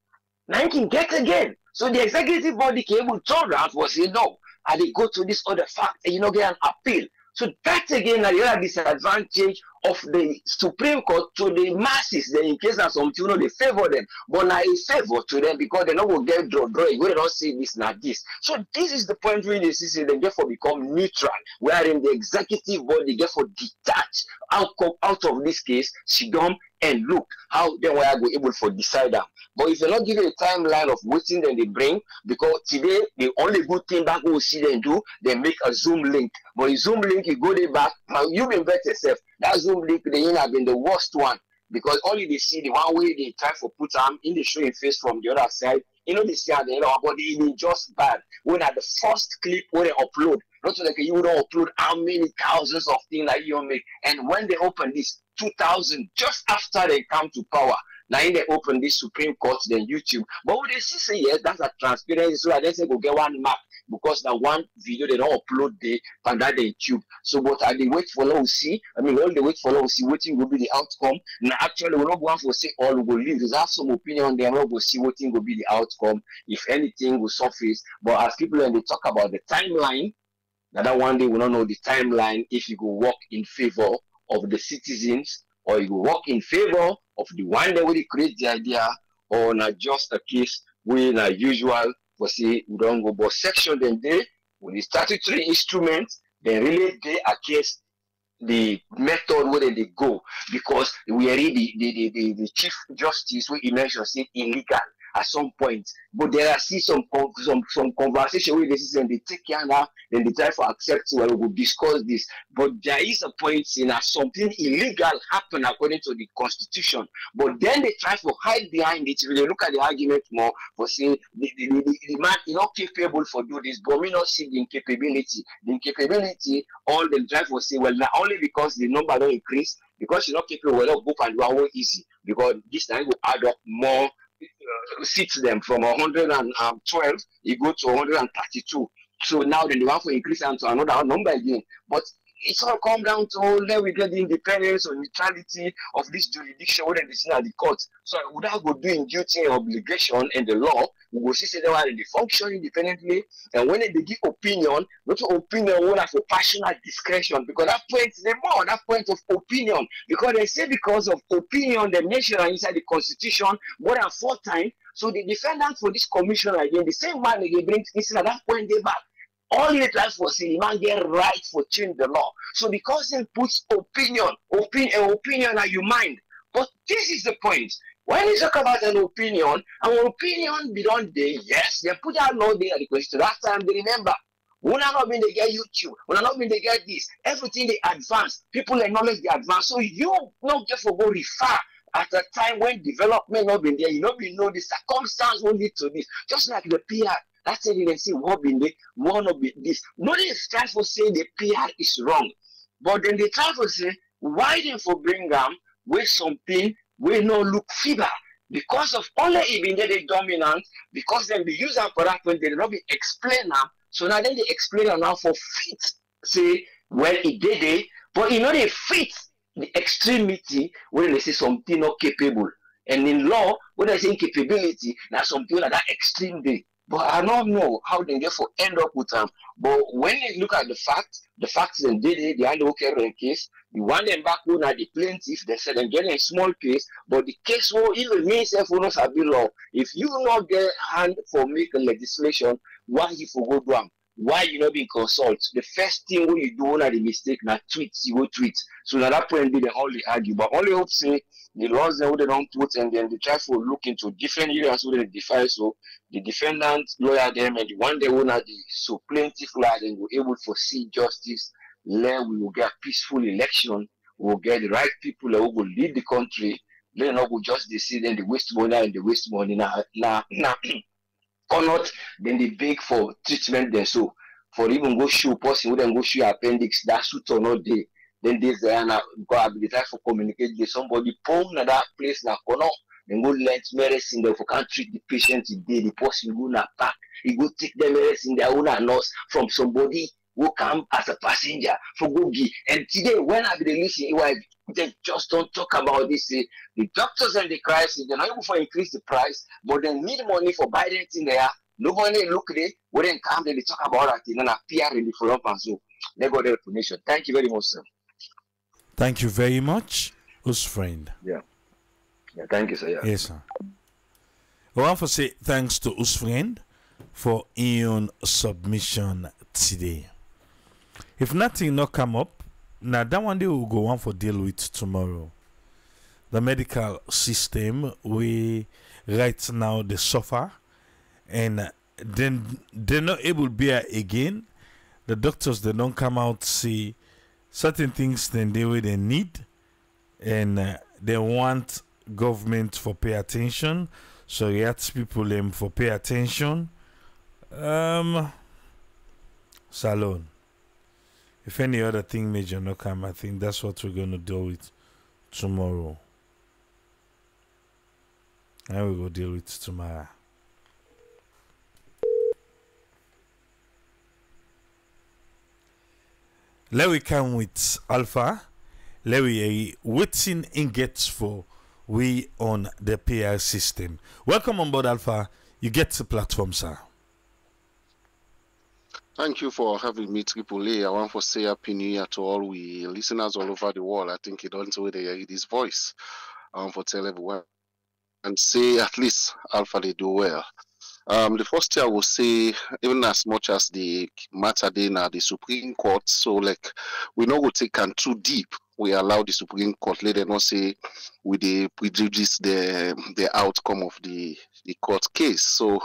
Now you can get again. So the executive body can able to turn around for say no, and they go to this other fact and get an appeal. So that again is the other disadvantage of the Supreme Court to the masses. Then in case that something they favor them, but now it's favor to them because they not will get drawing. We don't see this not this. So this is the point where they see they therefore become neutral, wherein the executive body therefore detach out of this case, sit down and look how then we are able to decide them. But if you're not giving a timeline of waiting then they bring, because today the only good thing back we will see them do, they make a Zoom link. But the Zoom link you go there back, now you've been bet yourself. That Zoom link they have been the worst one. Because only they see the one way they try to put them in the showing face from the other side. They see how they but it is just bad. When at the first clip where they upload, not like you don't upload how many thousands of things that you make. And when they open this 2000, just after they come to power, Now in they open this Supreme Court, then YouTube. But what they see say yes, that's a transparency. So I say go get one mark because that one video they don't upload the and that they YouTube. So but I they wait for long see. I mean all they wait for long see waiting will be the outcome. Now actually we not going for say all we will leave. There's have some opinion they will go see what thing will be the outcome, if anything will surface. But as people and they talk about the timeline, that one day we don't know the timeline if you go work in favor of the citizens or you go work in favor of the one that will create the idea or not just a case where not usual for say we don't go but section then they with the statutory instruments then really they against the method where they go because we already the chief justice where he mentioned said illegal at some point, but there are still some conversation where they take care now, then they try to accept well, we will discuss this. But there is a point in something illegal happened according to the constitution, but then they try to hide behind it. If they look at the argument more for saying the man is not capable for do this, but we not see the incapability. The incapability, all they try to say, well, not only because the number don't increase, because you're not capable, well, book and do easy, because this time will add up more. Seats them from 112, you go to 132. So now then they want to increase them to another number again. But it's all come down to then we get the independence or neutrality of this jurisdiction whether they see at the court. So without go doing duty and obligation and the law, we will see they are they function independently. And when they give opinion, not opinion one for passionate discretion, because that point is more that point of opinion. Because they say because of opinion, the nation inside the constitution more than 4 times. So the defendant for this commission again, the same man they bring instead at that point they back. All he tries for say the man get right for change the law. So because he puts opinion are you mind. But this is the point. When you talk about an opinion beyond day, yes, they put that law there at the question. Last time they remember. When I not been they get YouTube, when I not been they get this, everything they advance, people acknowledge the advance. So you not just for go refer at a time when development not been there, you not be know the circumstance will lead to this. Just like the PR. That's it, they see what been there, one of this. Nobody is trying to say the PR is wrong. But then they try to say, why then for bring them with something we no look feeble? Because of only even they dominant, because then they use them for that point, they not be explain them. So now then they explain them now for fit. Say, well, it did it, but you know they fit the extremity when they say something not capable. And in law, when they say incapability, that's something like that extreme day. But I don't know how they therefore end up with them. But when you look at the facts and did it, the underworld case, you want them back on at the plaintiff, they said they're getting a small case, but the case will even mean self will not have been law. If you not get hand for making legislation, why you for go do them? Why you not being consulted? The first thing when you do one of the mistake, now tweets, you go tweet. So at that point, they only argue. But only hope say the laws they don't put and then they try to look into different areas where they defy. So the defendant lawyer them and the one they want the so plaintiff lawyer and we're able to foresee justice. Then we will get peaceful election. We will get the right people who will lead the country. Then not go just decide and the waste money and the waste money now. Or not, then they beg for treatment there. So for even go show person, then go show appendix, that suit or not day. Then this now go ability for communicate with somebody pound at that place now corner. Then go lend medicine there for can't treat the patient today. The person go na pack. He go take the medicine their own nurse from somebody who come as a passenger for go give. And today when I be listening, they just don't talk about this. The doctors and the crisis, they're not able to increase the price, but they need money for buying it in there. Nobody look at it, when they come, they talk about that, and appear in the follow-up and so they got the information. Thank you very much, sir. Thank you very much, whose friend. Yeah, thank you, sir. Yeah. Yes, sir. I want to say thanks to whose friend for your submission today. If nothing not come up, now that one day we'll go on for deal with tomorrow. The medical system, we right now they suffer and then they're not able to bear again. The doctors they don't come out see certain things then they need and they want government for pay attention. So you ask people for pay attention. Salon. If any other thing major no come, I think that's what we're going to deal with tomorrow. And we will deal with it tomorrow. Let we come with Alpha. Let we waiting in gets for we on the PR system. Welcome on board, Alpha. You get the platform, sir. Thank you for having me, Triple A. I want to say Happy New Year to all we listeners all over the world. I think you don't know they hear this voice. I want to tell everyone and say at least Alpha they do well. The first thing I will say, even as much as the matter then at the Supreme Court, so like we not go take and too deep. We allow the Supreme Court, let them not say we they prejudice the outcome of the court case. So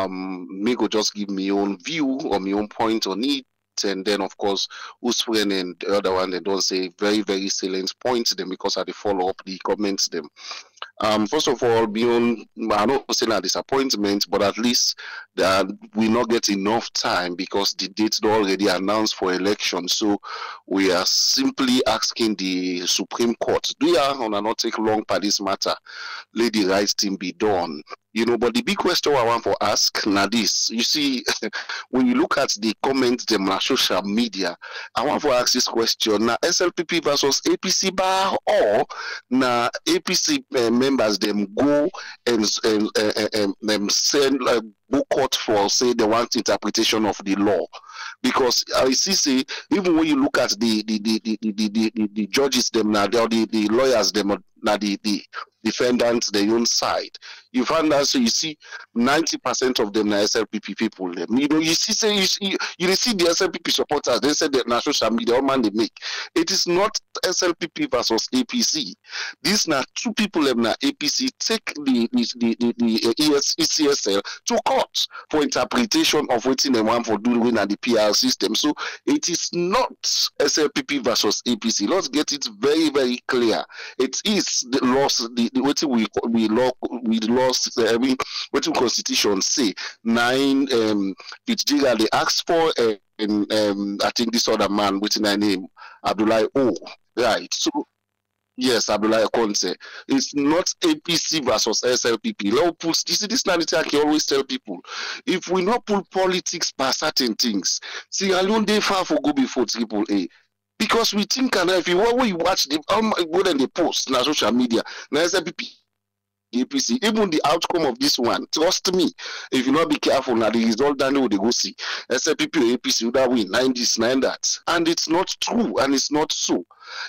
me go just give me own view or my own point on it. And then of course Uswen and the other one they don't say very, very salient points them because I they follow up the comments them. First of all, beyond I'm not saying a disappointment, but at least we not get enough time because the dates already announced for election. So we are simply asking the Supreme Court, do you not take long for this matter? Let the right thing be done. You know, but the big question I want to ask now this, you see, when you look at the comments them on social media, I want to ask this question now: SLPP versus APC bar or now APC members them go and send boycott for say they want interpretation of the law, because I see say even when you look at the judges them now, the lawyers them now the defendants their own side, you find out so you see 90% of them are SLPP people. Them. You know, you see say you see the SLPP supporters, they said that national social media all man they make. It is not SLPP versus APC. These now two people them na APC take the ECSL to court for interpretation of what they want for doing at the PR system. So it is not SLPP versus APC. Let's get it very, very clear. It is the loss, the what we lost. I mean, what the Constitution say 9 Fitzgerald they asked for, and I think this other man, what's my name, Abdullah O. Right. So yes, Abdullah Conte. It's not APC versus SLPP. Let put this narrative. I can always tell people, if we not pull politics by certain things, see, alone they far for go before Triple A. Because we think, and if you watch the go then they post on social media, now SLPP, APC, even the outcome of this one, trust me, if you not be careful, now the result down there they go see SLPP or APC would have win 9 this, 9 that, and it's not true, and it's not so.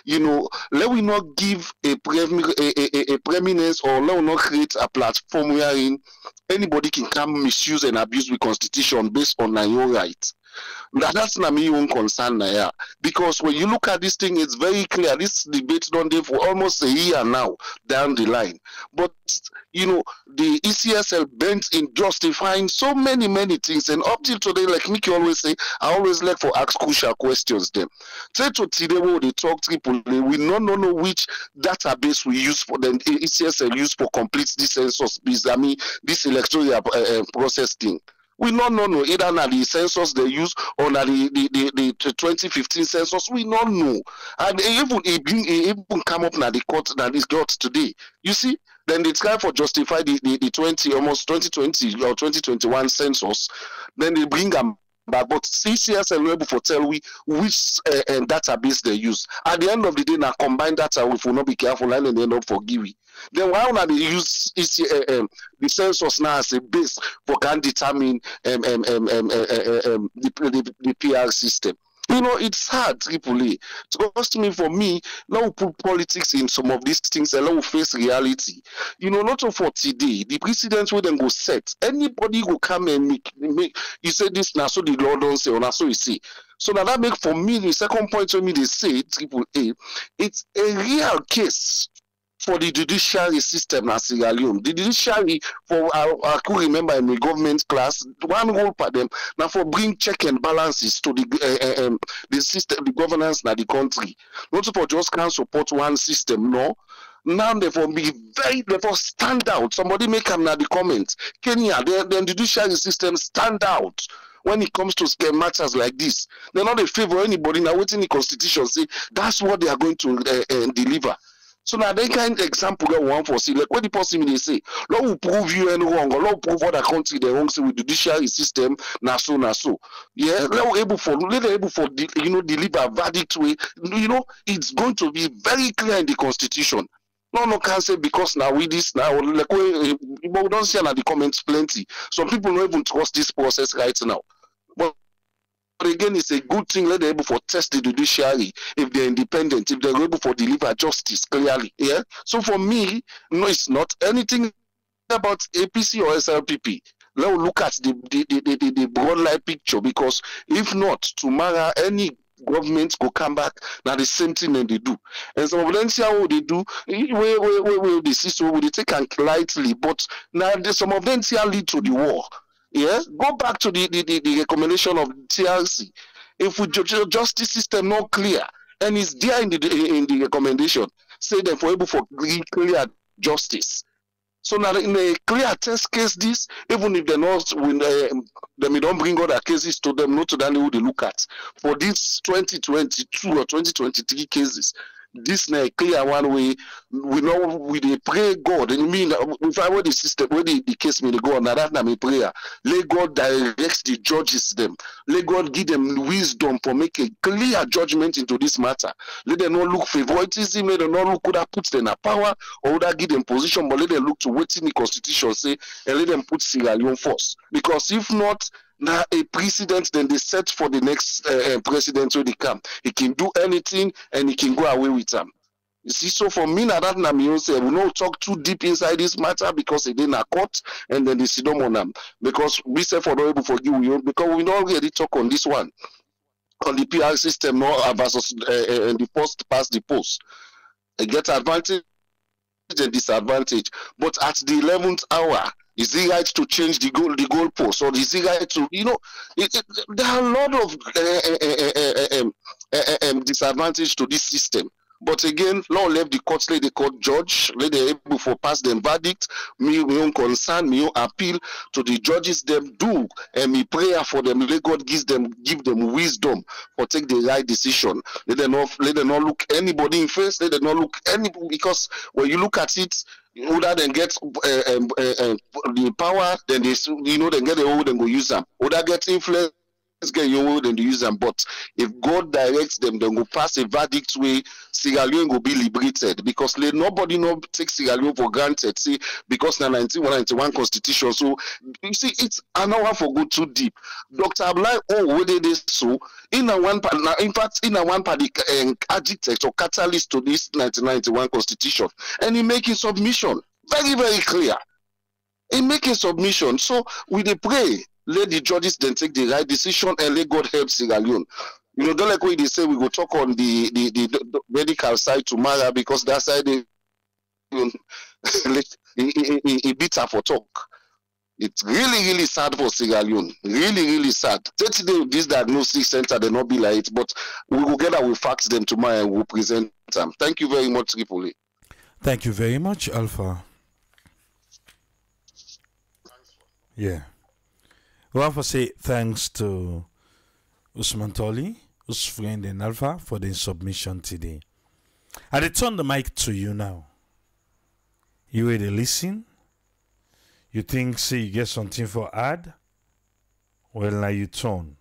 You know, let we not give a preeminence, or let we not create a platform wherein anybody can come misuse and abuse the Constitution based on their own right. That's not my own concern now, because when you look at this thing, it's very clear. This debate done there for almost a year now down the line. But you know, the ECSL bent in justifying so many things, and up till today, like Mickey always say, I always like for ask crucial questions them. Say to today when they talk Triple A, we don't know which database we use for them. ECSL use for complete this census, I mean this electoral process thing. We don't know either na the census they use or na the 2015 census. We don't know, and even come up na the court na this court today. You see, then they try for justify the 2020 or 2021 census. Then they bring them back, but CCSL will able to tell we which database they use. At the end of the day, now combine data, if we not be careful and they end up forgiving. Then why not they use the census now as a base for can determine the PR system? You know, it's hard, Triple A. Trust me, for me, now we put politics in some of these things and now we face reality. You know, not for today, the precedents will then go set. Anybody will come and make you say this now, so the law don't say, or now so you see. So now that make for me the second point to me they say, Triple A, it's a real case for the judiciary system in Sierra Leone. The judiciary, for I could remember in the government class, one role for them now for bring check and balances to the system, the governance in the country. Not for just can't support one system, no. Now therefore be very therefore stand out. Somebody make them now the comments. Kenya, the judiciary system stand out when it comes to scale matters like this. They're not a favor anybody now waiting the constitution say that's what they are going to deliver. So now that kind of example that one for see, like what the person they say, Lord will prove you any wrong, or Lord prove other country the wrong with the judiciary system, na so. Yeah, let able for deliver verdict way. It's going to be very clear in the constitution. No can say because now with this now like we don't see in the comments plenty. Some people don't even trust this process right now. But again, it's a good thing let them able for test the judiciary if they're independent, if they're able for deliver justice clearly. Yeah. So for me, no, it's not anything about APC or SLPP. Let's look at the broad light picture, because if not, tomorrow any government go come back now the same thing that they do. And some of them see how they do, where the system will they take and lightly, but now some of them see how lead to the war. Yeah, go back to the recommendation of TRC. If we justice system not clear, and it's there in the recommendation, say that for able for clear justice. So now in a clear test case, this even if they're not when they don't bring other cases to them, not to them who they look at for this 2022 or 2023 cases. This na clear one way we know we they pray God. And you mean if I were the system where the case may go on that na me prayer. Let God direct the judges them. Let God give them wisdom for make a clear judgment into this matter. Let them not look favoritism, let them not look who that puts them in power or who that give them position, but let them look to what in the constitution say and let them put Sierra Leone first. Because if not, now a precedent then they set for the next president when they come. He can do anything and he can go away with them. You see, so for me now that Namion say we not talk too deep inside this matter because it in a court and then they sit down on them. Because we say for not able to forgive you because we not already talk on this one. On the PR system no versus the post past the post. Get advantage and disadvantage. But at the 11th hour, is it right to change the goalpost, or is it right to, there are a lot of disadvantage to this system. But again, law left the courts, let the court judge, let them able for pass them verdict. Me own concern, me own appeal to the judges them do, and me prayer for them. Let God give them wisdom for take the right decision. Let them not look anybody in face. Let them not look anybody, because when you look at it, other than get the power, then they then get the old and go use them. Other get influence, get your old and use them. But if God directs them, then go pass a verdict way, Sierra Leone will be liberated, because nobody no take Sierra Leone for granted. See, because now 1991 constitution. So you see, it's an hour for go too deep. Dr. Ablai, where they so in a one part, in fact, in a one part, adjective or catalyst to this 1991 constitution, and he making submission very, very clear. He making submission. So we they pray, let the judges then take the right decision and let God help Sierra Leone. Don't like what they say we go talk on the medical side tomorrow, because that side it beats her for talk. It's really, really sad for Sierra Leone. Really, really sad. Today, this diagnostic center, they not be like it, but we will get our facts them tomorrow and we'll present them. Thank you very much, Tripoli. Thank you very much, Alpha. Yeah. We have to say thanks to Usman Toli, who's friend and Alpha, for the submission today. I return the mic to you now. You ready to listen? You think, say, you get something for add? Well, now you turn.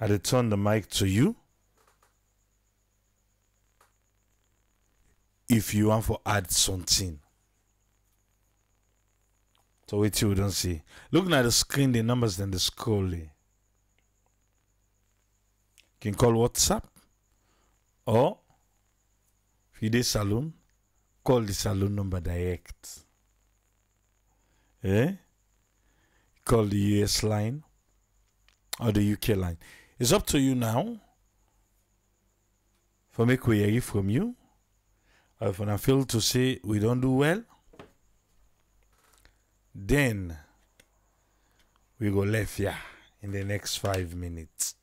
I return the mic to you. If you want to add something. So wait till you don't see. Looking at the screen, the numbers, then the scroll. You can call WhatsApp, or if you do saloon, call the saloon number direct. Call the US line or the UK line. It's up to you now. For me, we hear from you. Or if I feel to say we don't do well, then we go left here in the next 5 minutes.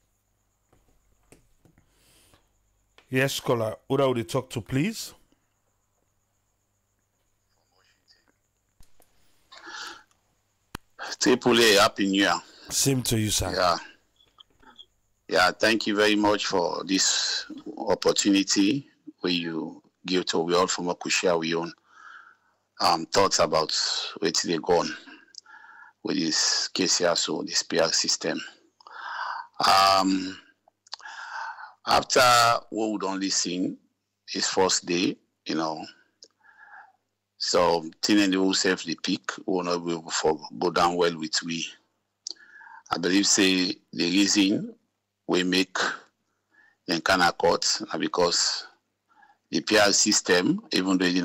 Yes, caller. Who would you talk to, please? Tripoli, Happy New Year. Same to you, sir. Yeah, thank you very much for this opportunity where you give to we all from a share we own thoughts about where they gone with this KCR, so this PR system. After what we'd only seen his first day, you know, so Tinendi will save the peak, will not be able to go down well with we. I believe say the reason we make the Nkana court because the PR system, even though it's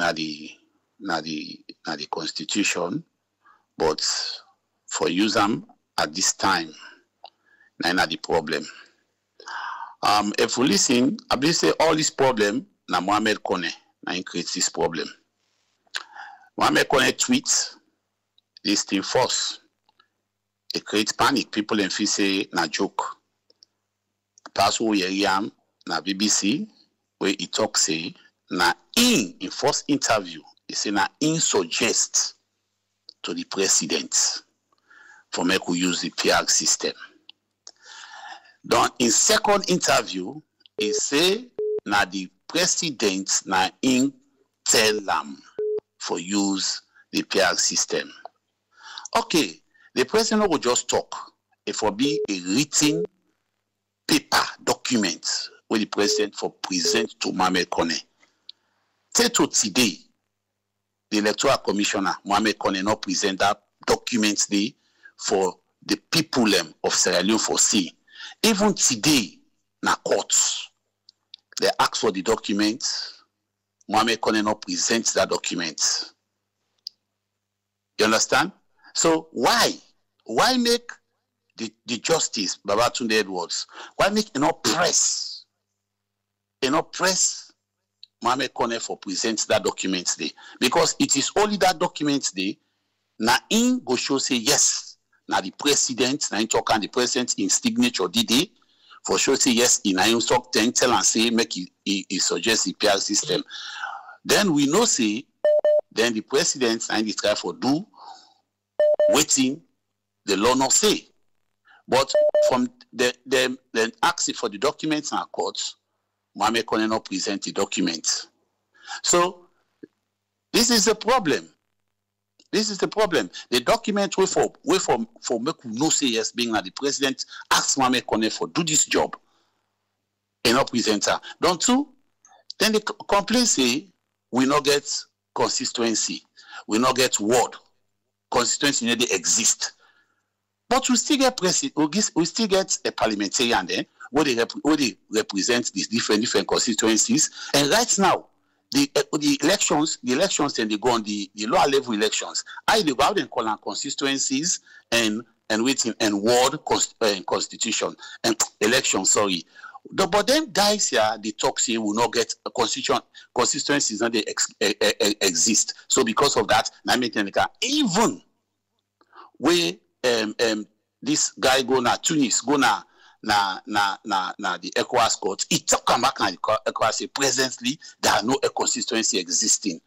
not the constitution, but for use them at this time, not the problem. If we listen, I believe say all this problem, na Mohamed Kone, na creates this problem. Mohamed Kone tweets this thing false. It creates panic. People in feel say na joke. Pass who yam na BBC where he talk say na in first interview he say na in suggest to the president for make we use the PR system. Then in second interview he say na the president na in tell them for use the PR system. Okay, the president will just talk. It will be a written paper document where the president for present to Mohamed Kone. Say to today, the electoral commissioner Mohamed Kone not present that document there for the people of Sierra Leone for see. Even today, na courts, they ask for the document. Mohamed Kone not present that document. You understand? So why make the justice Babatunde Edwards? Why make press Mohamed Kone for present that document there? Because it is only that document there. Na in go show say yes. Na the president, na in talk and the president in signature did for sure say yes. In I talk then tell and say make he suggest the PR system. Then we know say then the president and the try for do waiting the law not say. But from the asking for the documents and courts, Mohamed Kone not present the documents. So this is the problem. This is the problem. The document way for make we no say yes being that the president asks Mohamed Kone for do this job and not present her. Don't two? Then the complaint say we not get consistency, we not get word. Consistency they exist. But we still get we still get a parliamentarian then where they represent these different constituencies. And right now, the elections then they go on the lower level elections. I they go out and call on constituencies and waiting and ward constitution and election. Sorry, but then guys here they talk say will not get a constituencies not they exist. So because of that, even where this guy go na Tunis go na the ECOWAS court, it talk back and the ECOWAS say presently there are no constituency existing.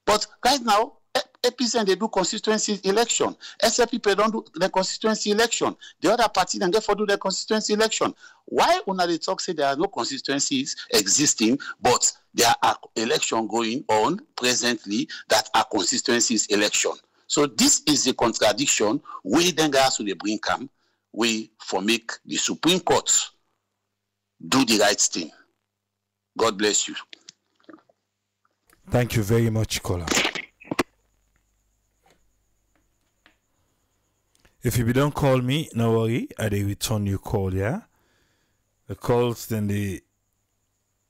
But right now, APC they do constituency election. SLP don't do the constituency election. The other party then therefore do the constituency election. Why una they talk say there are no constituencies existing, but there are election going on presently that are constituencies election. So this is the contradiction we then guys to bring come. We for make the Supreme Court do the right thing. God bless you. Thank you very much, caller. If you don't call me, no worry, I will return your call, yeah? The calls then they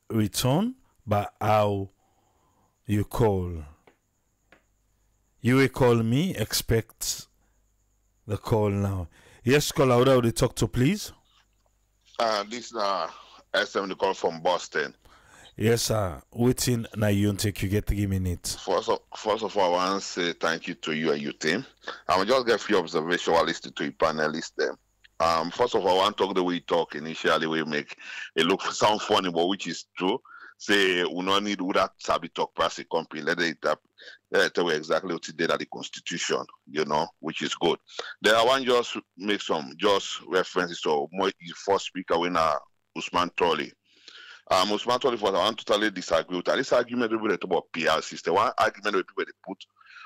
return, but how you call. You will call me, expect the call now. Yes, caller, what would you talk to, please? This SM the call from Boston. Yes, sir. Waiting now you take you get 3 minutes. First of all, I want to say thank you to you and your team. I will just get a few observations while listening to your panelists them. First of all, I want to talk the way you talk initially, we make it sound funny, but which is true. Say we don't need that sabi talk press a company. Let tell you exactly what it did at the constitution, which is good. Then I want just make some references to more first speaker when Usman Tolly. Usman 24, I want to totally disagree with that. This argument we talk about PR system. One argument where people they put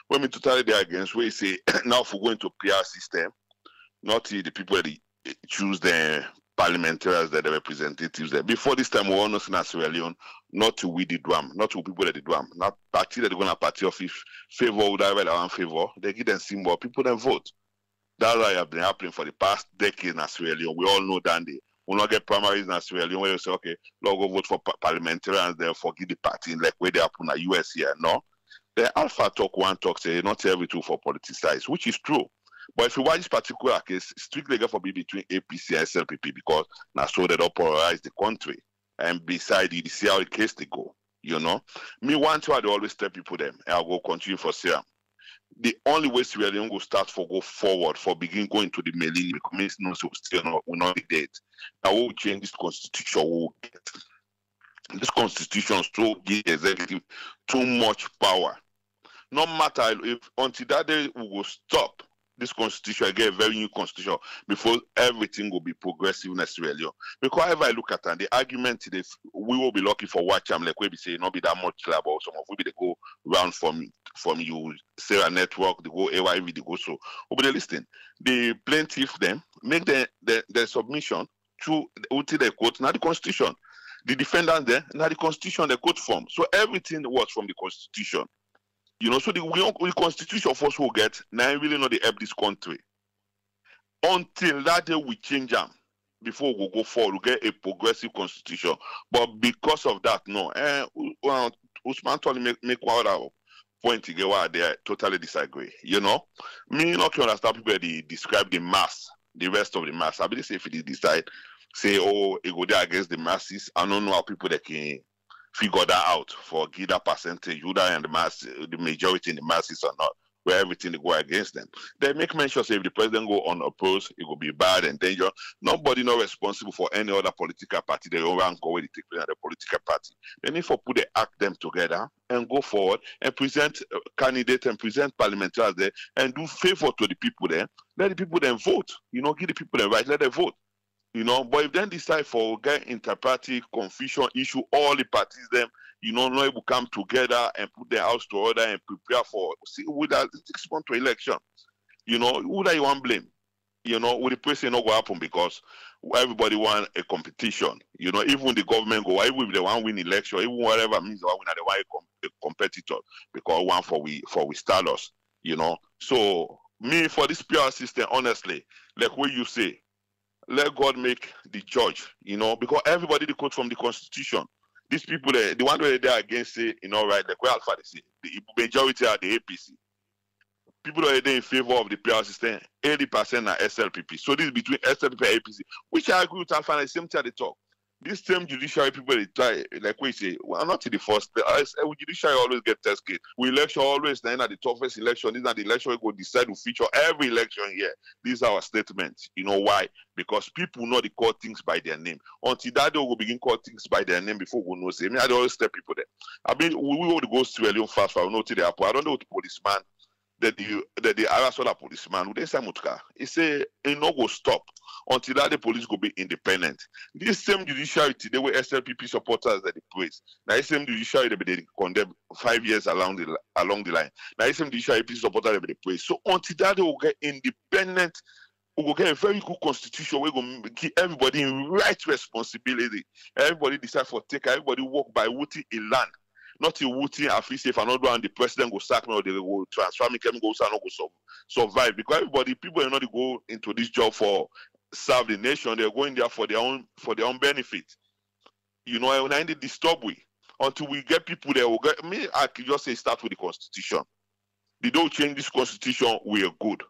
when we totally they against we say now if we go into PR system, not the people that choose the parliamentarians, the representatives there. Before this time, we all know in Sierra Leone, not to we the drum, not to people that the drum, not party that they're gonna party of if favor would have in favor, they give them symbol, people then vote. That's why have been happening for the past decade in Sierra Leone. We all know that we not get primaries in Sierra Leone where you say, okay, Lord, go vote for parliamentarians, then forgive the party like where they happen at US here. No. The Alpha talk one talk say not everything for politicized, which is true. But if you watch this particular case, strictly for be between APC and SLPP because now so they don't polarize the country. And beside you see how the case they go. You know, me one time I always tell people them, and I'll go continue for Sierra. The only way Sierra Leone will start for go forward for begin going to the millennium because no so still not will not be dead. Now we'll change this constitution. We'll get this constitution so give the executive too much power. No matter if until that day we will stop this constitution and get a very new constitution before everything will be progressive in Sierra Leone. Because however I look at it, the argument today, we will be lucky for watch like we be say not be that much about some of we be they go round from you Sarah network, they go AYV, they go so. But they listen, the plaintiff them make the submission to until they quote now the constitution. The defendant there, now the constitution they quote from. So everything was from the constitution. You know, so the constitution first will get now really not the help this country. Until that day we change them before we go forward, we get a progressive constitution. But because of that, no. Usman told me make one other point together where they totally disagree. You know? Me not to understand people they describe the mass, the rest of the mass. I believe say if they decide, say, oh, it go there against the masses, I don't know how people they can figure that out for give that percentage, whether and the majority in the masses or not, where everything they go against them. They make mention say if the president go unopposed, it will be bad and dangerous. Nobody not responsible for any other political party. They don't rank away the take place at the political party. They need to put the act them together and go forward and present candidates and present parliamentarians there and do favor to the people there. Let the people then vote. You know, give the people the right, let them vote. You know, but if then decide for get inter-party confusion issue, all the parties them, you know, not able to come together and put their house to order and prepare for with that 6 months to election. You know, who do you want blame? You know, with the president not go happen because everybody want a competition. You know, even the government go, even if they want win election, even whatever means they want a competitor because one for we status. You know, so me for this PR system, honestly, like what you say. Let God make the judge, you know, because everybody they quote from the constitution. These people, the one where they're against it, you know, right? Like where Alpha they say, the majority are the APC. People are in favor of the PR system, 80% are SLPP. So this is between SLPP and APC, which I agree with Alpha and the same time they talk. This same judiciary people they try, like we say, well, not to the first. Judiciary always get test case. We election always then at the toughest election. These are the election we go decide to feature every election here. These are our statements. You know why? Because people know they call things by their name. Until that day we will begin call things by their name before we know say. I mean, I don't always tell people that. I mean, we will go to a little fast. I know to the airport. I don't know what the policeman that the Arasola policeman who they say Mutka. He say he no go stop until that the police go be independent. This same judiciary today where SLPP supporters that they praise. Now the same judiciary they be condemned 5 years along the line. Now the same judiciary supporters they be praise. So until that they will get independent, we will get a very good constitution where we go give everybody right responsibility. Everybody decide for take, everybody work by wooting a land. Not in wooting, I feel safe, and not one the president go sack me or they go transfer me, can go survive. Because everybody, people are not go into this job for serve the nation, they're going there for their own benefit. You know, and I need to disturb we until we get people there. Will get me. I can just say start with the constitution. They don't change this constitution. We are good.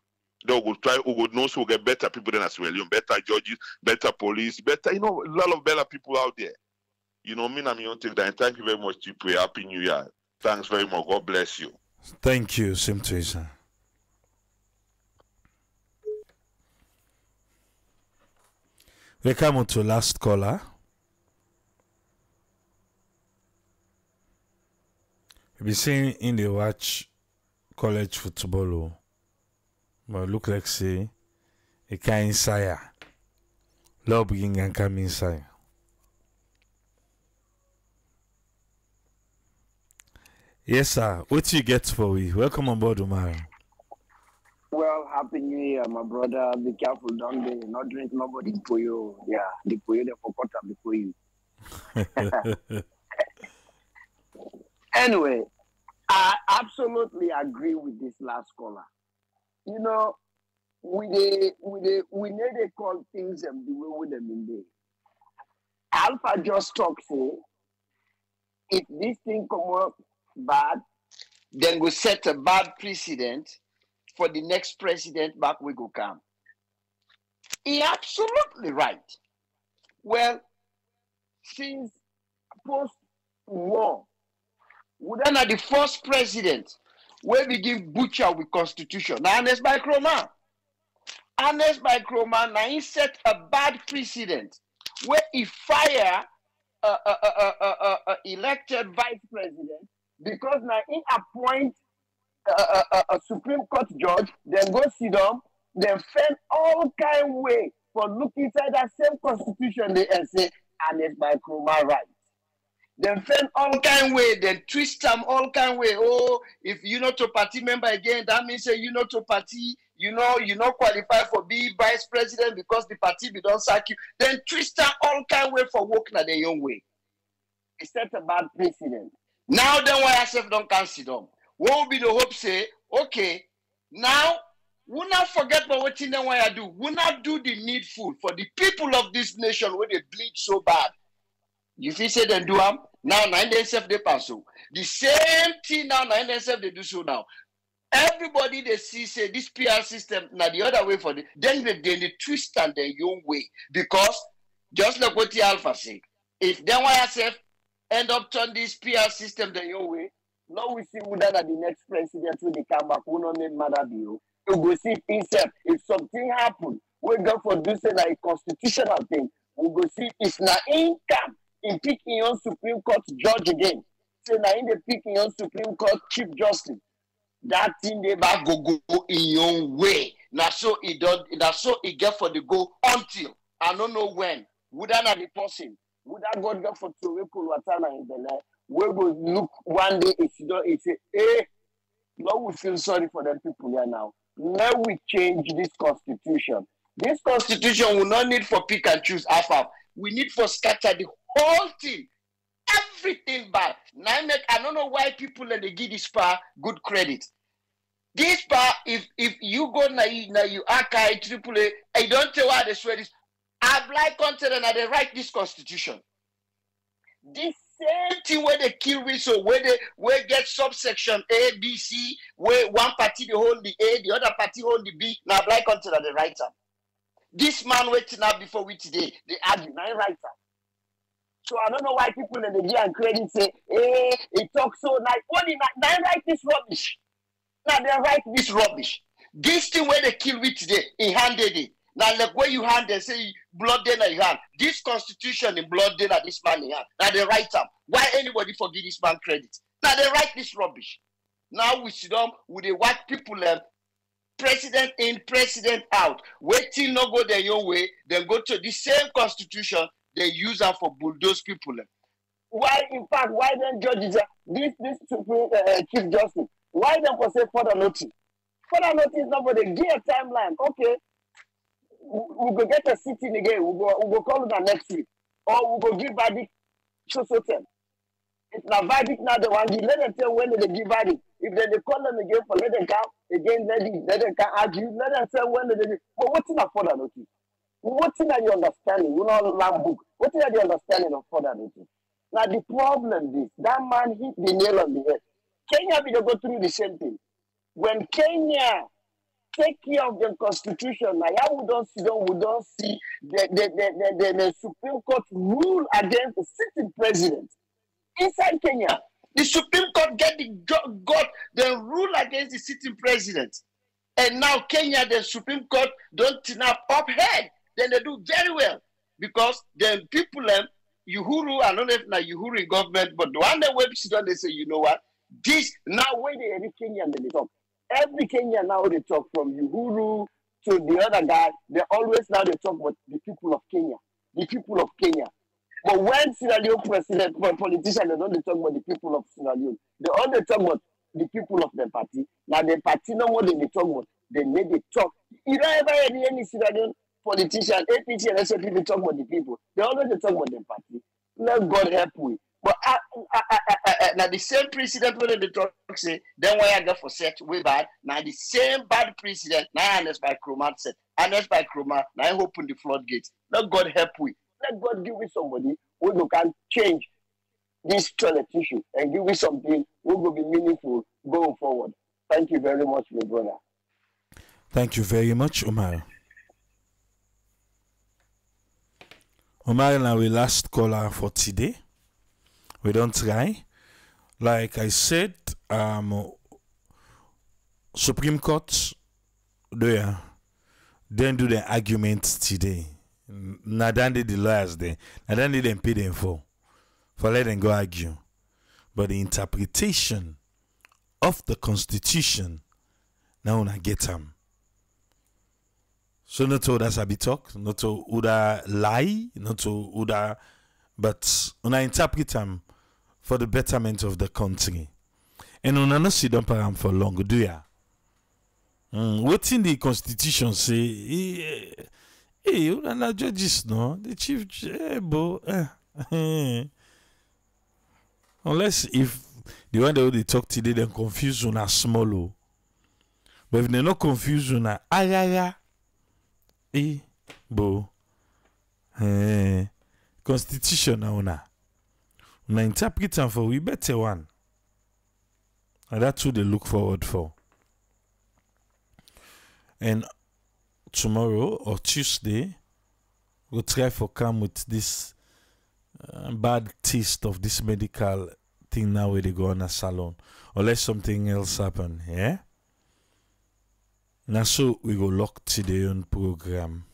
They will try. We will know so we get better people than Sierra Leone, better judges, better police, better. You know, a lot of better people out there. You know, me and me don't take that. And thank you very much, Chipre. Happy New Year. Thanks very much. God bless you. Thank you. Same to you, sir. We come to last caller. We be seeing in the watch college football, but look like say a kind inside. Love begin and come inside. Yes, sir. What you get for we? Welcome on board, Umar. Well, happy New Year, my brother. Be careful, don't they? Not drink nobody for you. Yeah, the for you, they forgot before you. Anyway, I absolutely agree with this last caller. You know, we need to call things and the way with them in there. Alpha just talks say, if this thing come up bad, then we set a bad precedent for the next president back we go come. He absolutely right. Well, since post-war, we then are the first president where we give butcher with constitution. Now, Ernest by Kroma. Ernest by Kroma, now he set a bad precedent where he fire elected vice president because now he appoint a Supreme Court judge, then go sit down, then find all kind of way for look inside that same constitution they and say, Ernest by Kroma right. Then find all kind of way, then twist them all kind of way. Oh, if you're not a party member again, that means you're not a party, you not qualify for being vice president because the party be don't sack you. Then twist them all kind of way for working at their own way. It's set a bad precedent. Now then why I don't consider them. What will be the hope say, okay, now we'll not forget about what in I do. We'll not do the needful for the people of this nation where they bleed so bad. You feel say they do them, now 9 days they pass so. The same thing now 9 days they do so now. Everybody they see say this PR system now the other way for the then they twist and their own way. Because just like what the Alpha say, if then why I end up turn this PR system their own way, now we see who that the next president will come back, who no name matter be you. You go see himself. If something happen, we go for do say like a constitutional thing. We go see if na income in picking your Supreme Court judge again. Say na in the picking your Supreme Court Chief Justice. That thing they back go in your way. Now so it does. Now so it get for the go until I don't know when. Would that not the person? Would that God go for to Watana in the land? We will look one day, it's say, hey, now we feel sorry for them people here now. Now we change this constitution. This constitution will not need for pick and choose half. We need for scatter the whole thing. Everything bad. Now I don't know why people let they give this power good credit. This power, if you go now you archive AAA, I don't tell why they swear this. I like content and they write this constitution. This same thing where they kill we so where get subsection A, B, C, where one party they hold the A, the other party hold the B. Now black until the writer. This man waiting up before we today, they argue, nine writer. So I don't know why people in the year and credit say, hey, it talks so nice. Only nine write this rubbish. Now they write this rubbish. This thing where they kill we today, he handed it. Now, like where you hand, they say blood then you hand. This constitution in blood then this man in hand. Now they write up. Why anybody forgive this man credit? Now they write this rubbish. Now we sit down with the white people president in, president out. Waiting not go their own way, then go to the same constitution they use them for bulldoze people. Why, in fact, why then judges this Chief Justice? Why then for say further notice? Further notice nobody give a timeline. Okay. We go get a sitting again. We go call it next week, or we go give verdict. So tell. It's not verdict now. The one let them tell when they give verdict. If they call them again for let them come again, let them come argue. Let them tell when they. But what's in a further notice? What's in your understanding? You know, land book. What's in your understanding of further notice? Now the problem is that man hit the nail on the head. Kenya will go through the same thing. When Kenya take care of the constitution, now we don't see the Supreme Court rule against the sitting president inside Kenya. The Supreme Court got the rule against the sitting president, and now Kenya, the Supreme Court don't up head. Then they do very well because then people Uhuru, I don't know if now Uhuru in government, but the one that website they say, you know what, this now when they every Kenyan they talk. Every Kenyan now they talk from Uhuru to the other guy. They always now they talk about the people of Kenya. The people of Kenya. But when Sierra Leone president, politicians, they don't talk about the people of Sierra Leone. They only talk about the people of the party. Now the party, no more than they talk about. They need to talk. You don't ever hear any Sierra Leone politician, APC and SFP, they talk about the people. They always talk about the party. Let God help we. But now the same president when they talk say, then why I go for set way bad. Now the same bad president, now honest by Chroma said, honest by Chroma, now I open the floodgates. Let God help we. Let God give me somebody who can change this toilet issue and give me something who will be meaningful going forward. Thank you very much, my brother. Thank you very much, Omar. Omar, now we last caller for today. We don't try. Like I said, Supreme Court, they then do the arguments today. Nadandi the lawyers there. Nadandi them pay them for let them go argue. But the interpretation of the Constitution, now I get them. So not to that sabi talk, not to uda lie, not to uda, but when I interpret them for the betterment of the country. And when I not sit down param for long, do ya? What in the Constitution say? Hey, you are not judges, no? The chief, unless if the one that they talk today, then confuse on a small. But if they not confuse on a ayaya. Constitution now una interpret them for we better one, and that's what they look forward for. And tomorrow or Tuesday we'll try for come with this bad taste of this medical thing now where they go on a salon, unless something else happen. Yeah. Now, so we go lock today on program.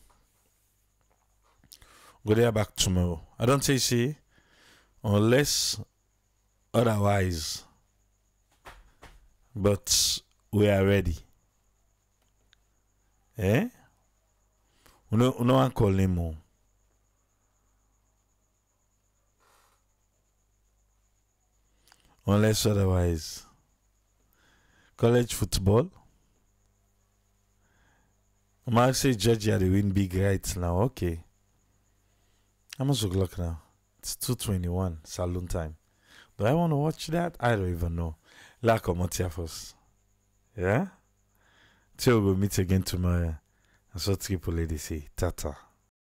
Go there back tomorrow. I don't say unless otherwise, but we are ready. Eh? No one call him more. Unless otherwise, college football. Mark say Georgia they win big rights now. Okay. How much o'clock now? It's 2:21 saloon time. Do I want to watch that? I don't even know. Lack of Motia first. Yeah? Till we'll meet again tomorrow. That's what Triple Lady say. Tata.